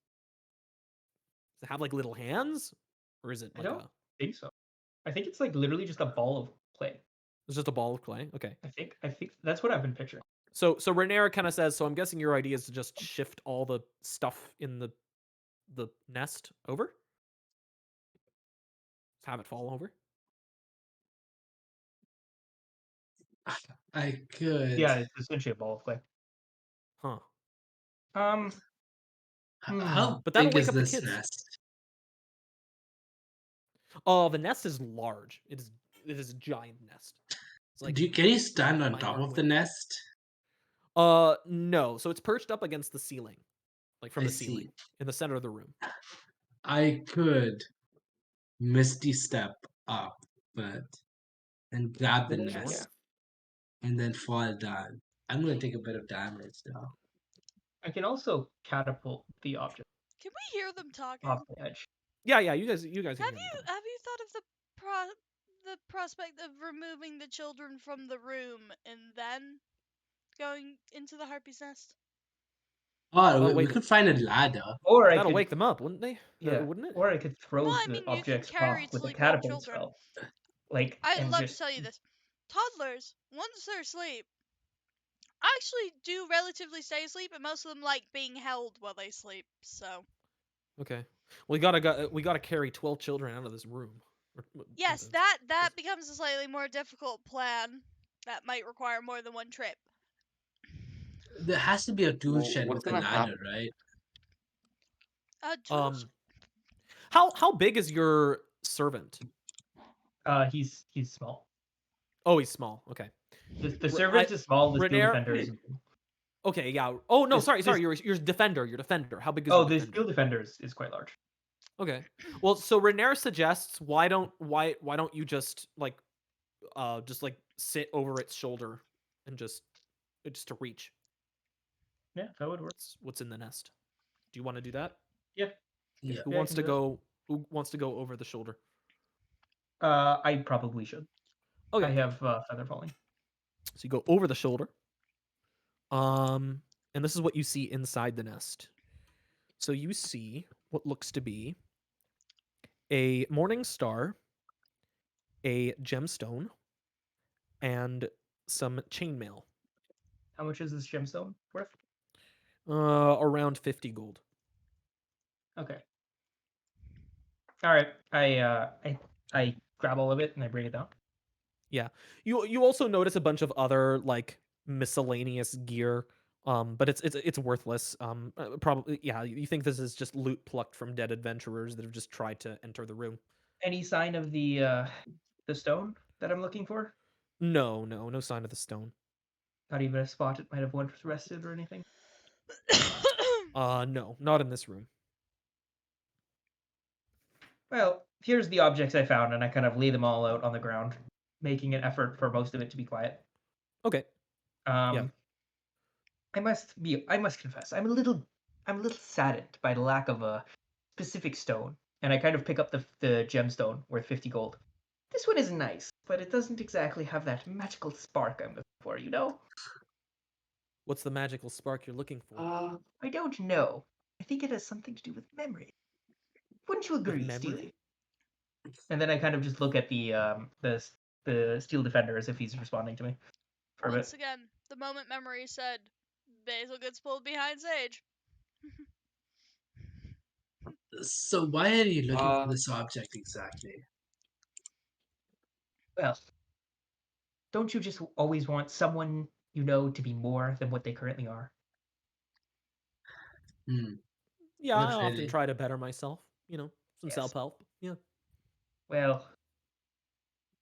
Does it have like little hands, or is it I like don't a think so. I think it's like literally just a ball of clay. it's just a ball of clay? Okay. I think that's what I've been picturing. So Renair kind of says, so I'm guessing your idea is to just shift all the stuff in the nest over, just have it fall over. I could. Yeah, it's essentially a ball of clay. Huh. Um, How But that'll big wake is up the this kids. nest? Oh, the nest is large. It is a giant nest. It's like Can you stand on my top arm of the width. nest? No. So it's perched up against the ceiling, like from I the see. ceiling in the center of the room. I could misty step up, but and grab the then Sure. Yeah. nest and then fall down. I'm gonna take a bit of damage though. I can also catapult the object Can we hear them talking? off the edge. Yeah, yeah. You guys can Have hear them you talking. have you thought of the prospect of removing the children from the room and then going into the harpy's nest? Oh, That'll we wake could find a ladder. Or I that'll could, wake them up, wouldn't they? yeah, Wouldn't it? or I could Well, throw I the mean, you can objects carry off with a sleep-wake catapult children. spell, like, I'd and love to just tell you this. Toddlers, once they're asleep, actually do relatively stay asleep, and most of them like being held while they sleep. So Okay. We gotta carry 12 children out of this room. yes, that becomes a slightly more difficult plan. That might require more than one trip. There has to be a tool shed What's with a gonna ladder, happen? right? Tools. How big is your servant? he's small. Oh, he's small. Okay. The I servant is small. The steel Renair. defender is. Okay, yeah. Oh no, This, sorry. this, Your defender. Your defender. How big is oh, your the defender? steel defender is quite large. Okay. Well, so Renair suggests why don't you just sit over its shoulder and just to reach Yeah, that would work. what's in the nest. Do you want to do that? Yeah, Okay. Yeah. Who yeah, I wants can to do that. go? Who wants to go over the shoulder? I probably should. I Okay. have feather falling. So you go over the shoulder. Um, and this is what you see inside the nest. So you see what looks to be a morning star, a gemstone, and some chainmail. How much is this gemstone worth? Around 50 gold. Okay. All right. I grab all of it and I bring it down. Yeah. You also notice a bunch of other like miscellaneous gear. But it's worthless. Probably yeah. You think this is just loot plucked from dead adventurers that have just tried to enter the room? Any sign of the stone that I'm looking for? No sign of the stone. Not even a spot it might have once rested or anything. No, not in this room. Well, here's the objects I found, and I kind of lay them all out on the ground, making an effort for most of it to be quiet. Okay. Yeah. Um, I must confess, I'm a little saddened by the lack of a specific stone, and I kind of pick up the gemstone worth 50 gold. This one is nice, but it doesn't exactly have that magical spark I'm looking for, you know? What's the magical spark you're looking for? I don't know. I think it has something to do with memory. Wouldn't you With agree, memory? Steely? And then I kind of just look at the steel defender as if he's responding to me for a bit. Once again, the moment memory said, Basil gets pulled behind Sage. So why are you looking for Uh, this object exactly? Well, don't you just always want someone you know to be more than what they currently are? Hmm. Yeah, I Not often really. try to better myself. Some Yes. self-help. Yeah. Well,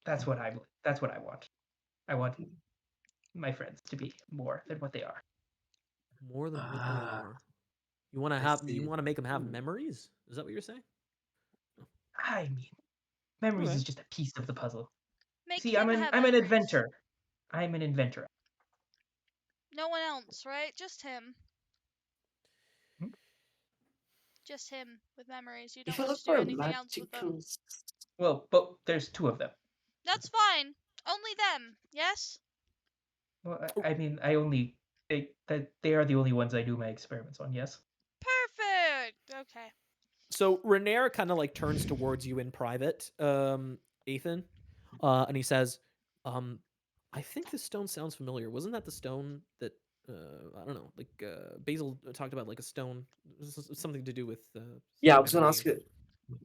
that's what I want. I want my friends to be more than what they are. More than what they Ah, are. You I see. want to make them have Hmm. memories? Is that what you're saying? I mean, memories Okay. is just a piece of the puzzle. Make See, him have I'm an memories. inventor. I'm an inventor. No one else, right? Just him. Hmm? Just him with memories. You if don't you want look to do for a anything else with them. magical, Well, but there's two of them. That's fine. Only them, yes? Well, Oh, I mean, they are the only ones I do my experiments on. Yes. Perfect! Okay. so Renair kind of like turns towards you in private, Ethan, and he says, "I think this stone sounds familiar. Wasn't that the stone that I don't know, like Basil talked about, like a stone, something to do with yeah, I was gonna memory ask of." you.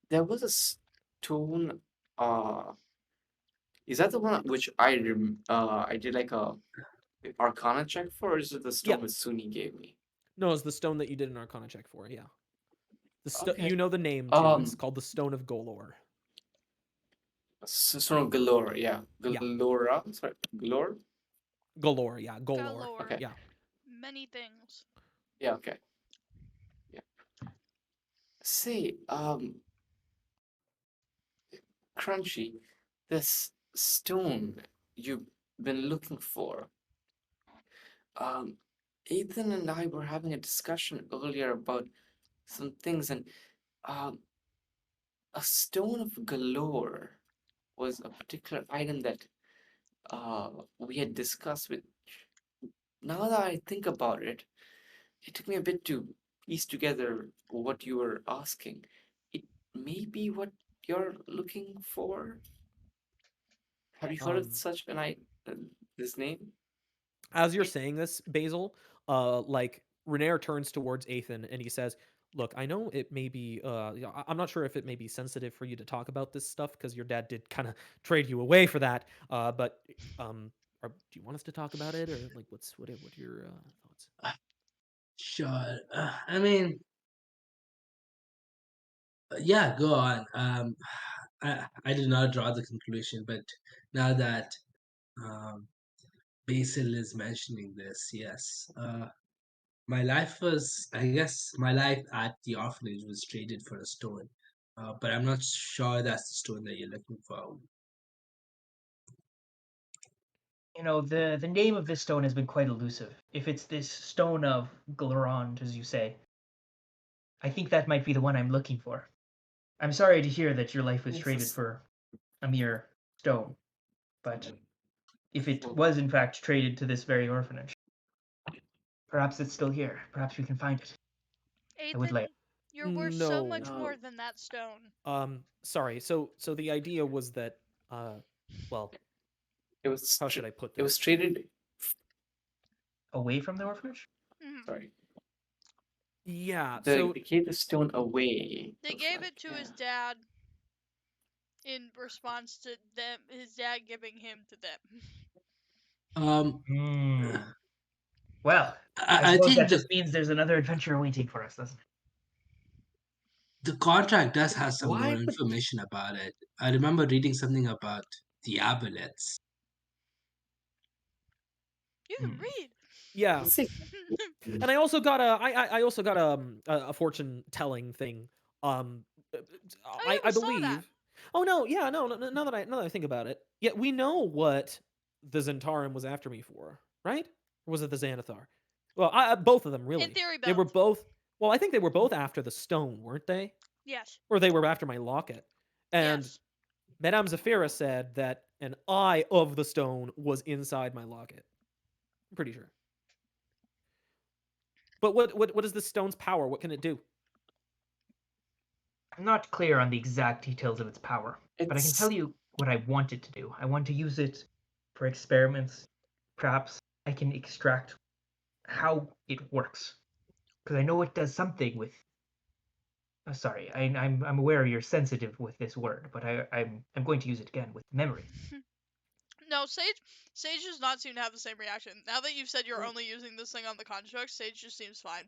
There was a stone. Is that the one which I did like a Arcana check for, or is it the Yeah, stone that Suni gave me? no, it's the stone that you did an Arcana check for. Yeah, Okay. you know the name too. It's Um, called the Stone of Golor. Stone of Galore. Yeah, Yeah, Galora. Sorry, Galore. Galore. Yeah, Golor. Galore. Okay. Yeah. Many things. Yeah. Okay. Yeah. Say, Crunchy, this stone you've been looking for. Um, Ethan and I were having a discussion earlier about some things, and um, a stone of galore was a particular item that we had discussed with. Now that I think about it, it took me a bit to piece together what you were asking. It may be what you're looking for. Have you heard of Um, such an this name? as you're saying this, Basil, like Renair turns towards Ethan and he says, "Look, I know it may be, I'm not sure if it may be sensitive for you to talk about this stuff because your dad did kind of trade you away for that. But do you want us to talk about it, or like what are your thoughts?" Sure. I mean, yeah, go on. I did not draw the conclusion, but now that um, Basil is mentioning this, yes. my life was, I guess, my life at the orphanage was traded for a stone. But I'm not sure that's the stone that you're looking for. The name of this stone has been quite elusive. If it's this stone of Glorond, as you say, I think that might be the one I'm looking for. I'm sorry to hear that your life was It's traded this- for a mere stone, but if it Well, was in fact traded to this very orphanage, perhaps it's still here. Perhaps we can find it. I would like. Ethan, you're worth so No. much more no, than that stone. Sorry. So the idea was that well, it was how should I put it was this? traded. Away from the orphanage? Mhm. Sorry, Yeah. they So gave the stone away. They It was gave like, it to yeah. his dad in response to his dad giving him to them. Um, Hmm. Well, I I suppose that think just means there's another adventure waiting for us, doesn't it? the contract does have some more Why would information about it. I remember reading something about the amulets. You can Hmm. read. yeah. say And I also got I also got a fortune telling thing. Uh, Oh yeah, I we saw that. believe. Oh no, yeah, no, now that I think about it, yeah, we know what the Zentarum was after me for, right? Or was it the Xanathar? Well, both of them In really. theory, They were both. both. Well, I think they were both after the stone, weren't they? Yes. Or they were after my locket. And Yes. Madame Zafira said that an eye of the stone was inside my locket. I'm pretty sure. But what is the stone's power? What can it do? I'm not clear on the exact details of its power, but I can tell it's you what I want it to do. I want to use it for experiments. Perhaps I can extract how it works, because I know it does something with. Sorry, I'm aware you're sensitive with this word, but I'm going to use it again with memory. No, Sage does not seem to have the same reaction. Now that you've said you're only using this thing on the construct, Sage just seems fine.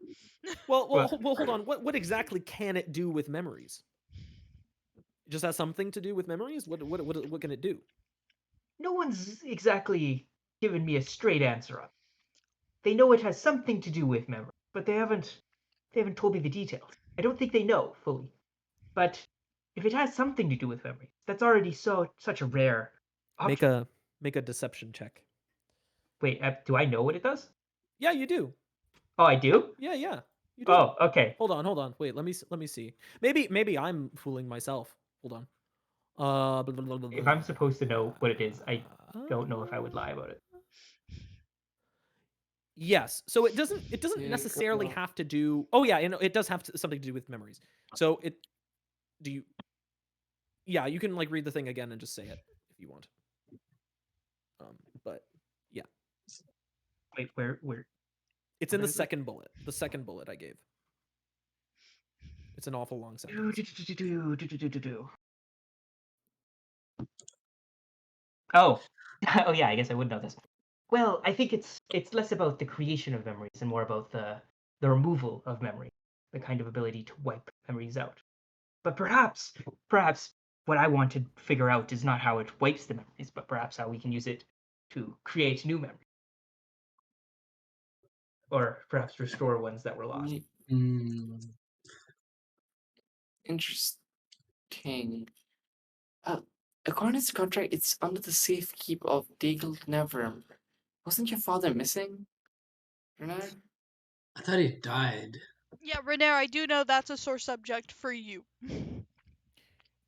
Well, Hold on. What exactly can it do with memories? It just has something to do with memories. What can it do? no one's exactly given me a straight answer on it. They know it has something to do with memory, but they haven't told me the details. I don't think they know fully. But if it has something to do with memory, that's already such a rare Make object. a deception check. Wait, do I know what it does? Yeah, you do. Oh, I do. Yeah, you do. Oh, okay. Hold on. Wait, let me see. Maybe I'm fooling myself. Hold on. Blah, blah, blah, If blah. I'm supposed to know what it is, I don't know if I would lie about it. Yes. So it doesn't yeah, necessarily girl. have to do. Oh yeah, it does have something to do with memories. So it do you yeah, you can like read the thing again and just say it if you want. But yeah, Wait, where? it's in the Where is it? second bullet. The second bullet I gave. It's an awful long Do, sentence. do, do, do, do, do, do, do, do. Oh, oh yeah. I guess I would know this. Well, I think it's less about the creation of memories and more about the removal of memory, the kind of ability to wipe memories out. But perhaps what I want to figure out is not how it wipes the memories, but perhaps how we can use it to create new memories, or perhaps restore ones that were lost. Hmm. Interesting. Uh, According to the contract, it's under the safekeep of Daigle Never. Wasn't your father missing, Renard? I thought he died. Yeah, Renair, I do know that's a sore subject for you.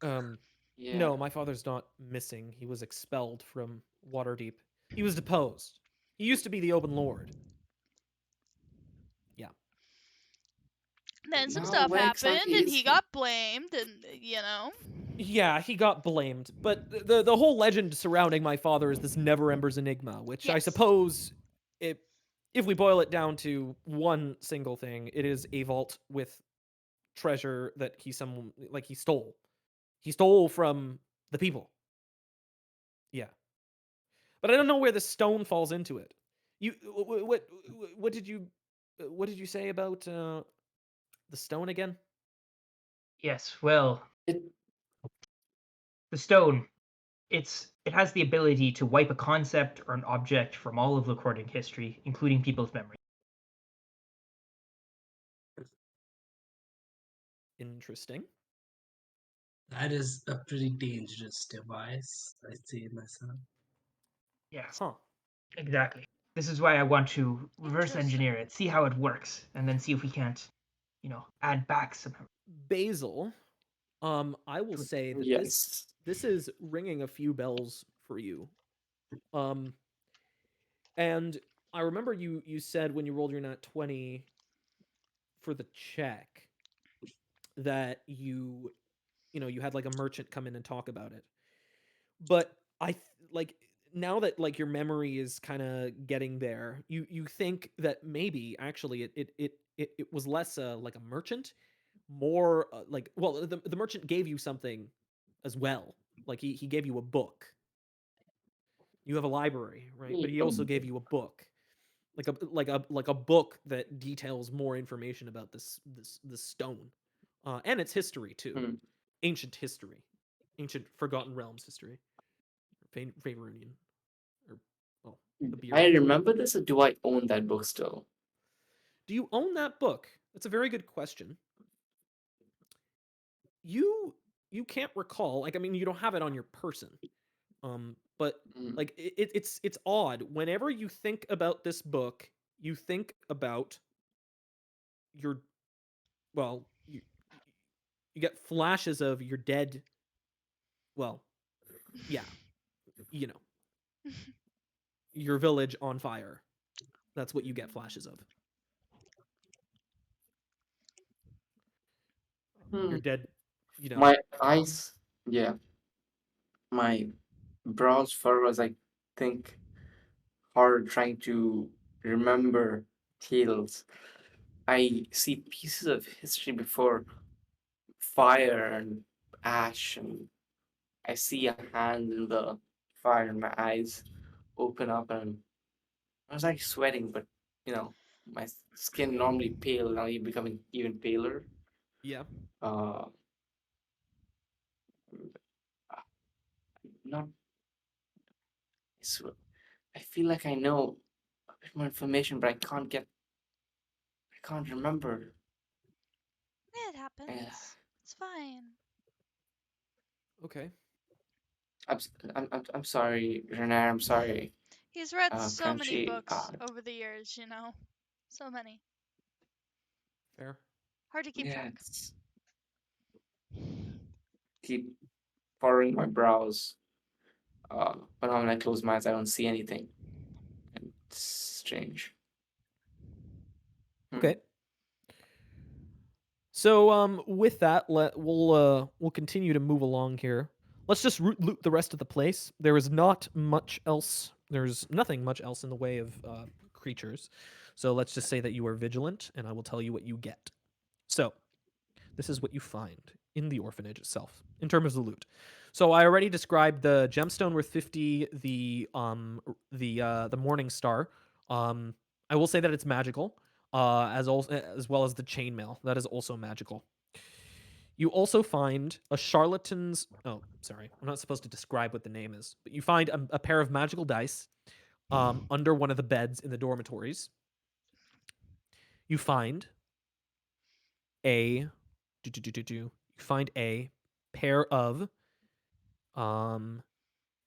Um, Yeah. no, my father's not missing. He was expelled from Waterdeep. He was deposed. He used to be the Open Lord. Yeah. Then some Now, stuff where happened, exactly and is he he? got blamed, and Yeah, he got blamed, but the whole legend surrounding my father is this Never Embers enigma, which I Yes. suppose, if we boil it down to one single thing, it is a vault with treasure that he stole. He stole from the people. Yeah, but I don't know where the stone falls into it. You what did you say about the stone again? Yes, well, It the stone, it has the ability to wipe a concept or an object from all of recording history, including people's memory. Interesting. That is a pretty dangerous device, I say myself. Yes, Huh. exactly. This is why I want to reverse Interesting. engineer it, see how it works, and then see if we can't, add back some. Basil, I will say that Yes. this is ringing a few bells for you. Um, and I remember you said when you rolled your nat 20 for the check that you had like a merchant come in and talk about it. But like now that like your memory is kind of getting there, you think that maybe actually it was less like a merchant, more like, well, the merchant gave you something as well. Like he gave you a book. You have a library, right? But he also gave you a book. Like a book that details more information about this stone. And its history too. Hmm. Ancient history. Ancient Forgotten Realms history. Favorunian. Or, well, the beer I house. remember this, or do I own that book still? Do you own that book? That's a very good question. You can't recall. Like, I mean, you don't have it on your person. But Hmm. like it's odd. Whenever you think about this book, you think about your, well, you get flashes of your dead, well, yeah, you know, your village on fire. That's what you get flashes of. Hmm. Your dead, you know. My eyes, yeah, my brows furrow as I think hard trying to remember tales. I see pieces of history before fire and ash, and I see a hand in the fire, and my eyes open up, and I was like sweating, but my skin normally pale, now you're becoming even paler. Yeah. Uh, not, I feel like I know a bit more information, but I can't remember. It Uh, happens. It's fine. Okay. I'm sorry, Renard. I'm sorry, He's read so many Crunchy. books over the years, you know. So many. Fair. Hard to keep Yeah, track. keep furrowing my brows. But now when I close my eyes, I don't see anything. And it's strange. Hmm. Okay. So with that, we'll continue to move along here. Let's just loot the rest of the place. There is not much else. There's nothing much else in the way of creatures. So let's just say that you are vigilant, and I will tell you what you get. So this is what you find in the orphanage itself in terms of the loot. So I already described the gemstone worth 50, the morning star. I will say that it's magical. As well as the chainmail, that is also magical. You also find a charlatan's. Oh, sorry, I'm not supposed to describe what the name is, but you find a pair of magical dice under one of the beds in the dormitories. You find a you find a pair of um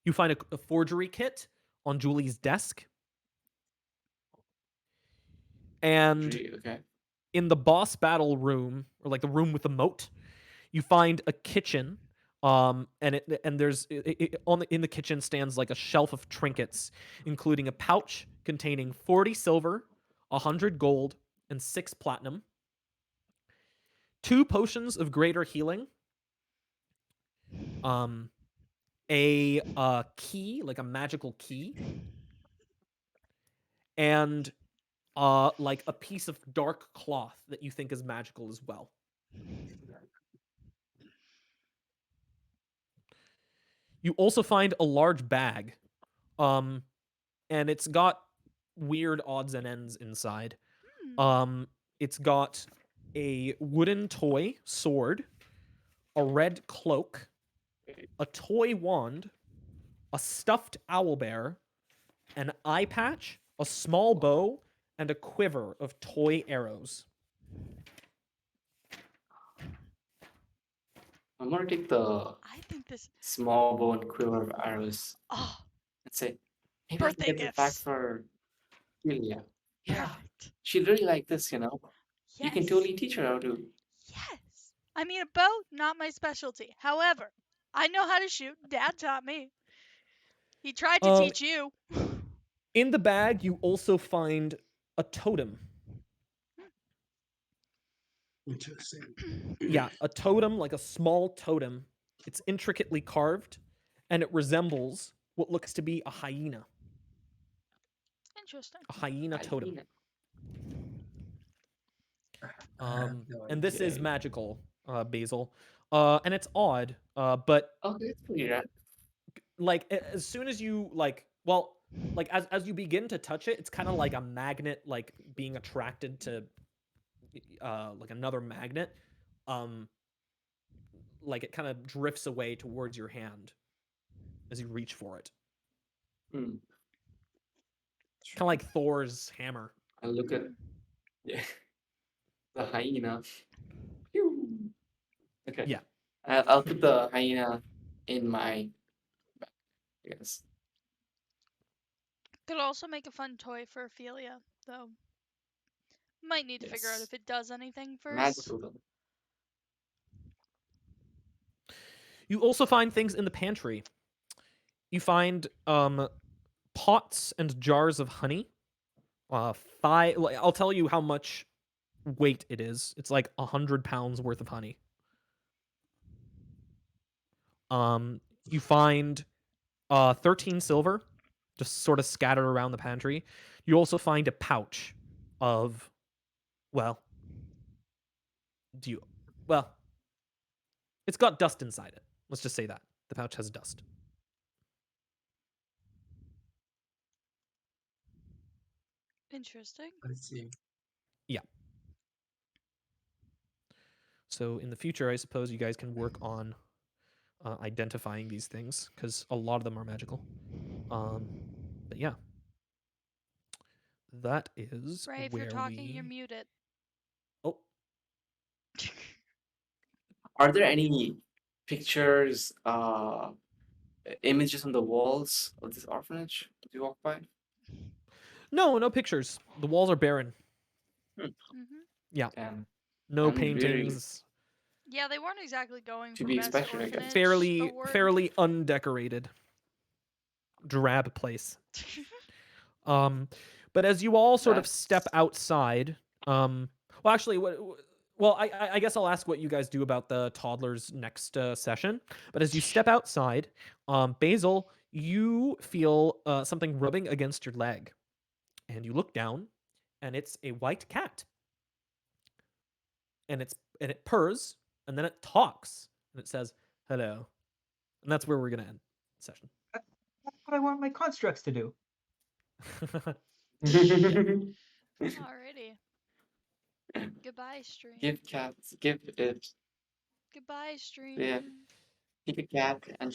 you find a forgery kit on Julie's desk, and Okay. in the boss battle room, or like the room with the moat, you find a kitchen. And there's in the kitchen stands like a shelf of trinkets, including a pouch containing 40 silver, 100 gold, and 6 platinum, 2 potions of greater healing, um a key, like a magical key, and like a piece of dark cloth that you think is magical as well. You also find a large bag, um, and it's got weird odds and ends inside. Hmm. It's got a wooden toy sword, a red cloak, a toy wand, a stuffed owlbear, an eye patch, a small bow, and a quiver of toy arrows. I'm gonna take the I think this. small bow and quiver of arrows Oh, and say, maybe I can birthday get this back gifts. for Julia. Yeah, Perfect. she'd really like this, you know. You can Yes. totally teach her how to. Yes. I mean, a bow, not my specialty. However, I know how to shoot. Dad taught me. He tried to Um, teach you. in the bag, you also find a totem. Interesting. Yeah, a totem, like a small totem. It's intricately carved, and it resembles what looks to be a hyena. Interesting. A hyena totem. Hyena. I have no And this is Okay. magical, Basil. And it's odd, but Okay, that's pretty rad. like as soon as you like as you begin to touch it, it's kind of like a magnet, like being attracted to like another magnet. Um, like it kind of drifts away towards your hand as you reach for it, Hmm. kind of like Thor's hammer. I look at yeah, the hyena. Pew. Okay. Yeah. I'll put the hyena in my bag, I guess. Could also make a fun toy for Ophelia, though. Might need to figure out Yes. if it does anything first. Magical though. You also find things in the pantry. You find pots and jars of honey. I'll tell you how much weight it is. It's like 100 pounds worth of honey. You find 13 silver just sort of scattered around the pantry. You also find a pouch of, well, well, it's got dust inside it. Let's just say that. The pouch has dust. Interesting. I see. Yeah. So in the future, I suppose you guys can work on identifying these things because a lot of them are magical. But yeah, that is Ray, if you're where talking, we. you're muted. Oh, Are there any pictures, images on the walls of this orphanage that you walk by? no pictures. The walls are barren. Mm-hmm. Yeah, Damn. no I'm very paintings. Yeah, they weren't exactly going to for be best expected, I guess. orphanage Fairly award. fairly undecorated. Drab place. But as you all sort of step That's outside, well, actually, well, I guess I'll ask what you guys do about the toddlers next session. But as you step outside, Basil, you feel something rubbing against your leg, and you look down, and it's a white cat, and it purrs, and then it talks, and it says hello, and that's where we're gonna end the session. That's what I want my constructs to do. Yeah. Alrighty. Goodbye, stream. give cats, give it, Goodbye, stream. yeah, keep a cat and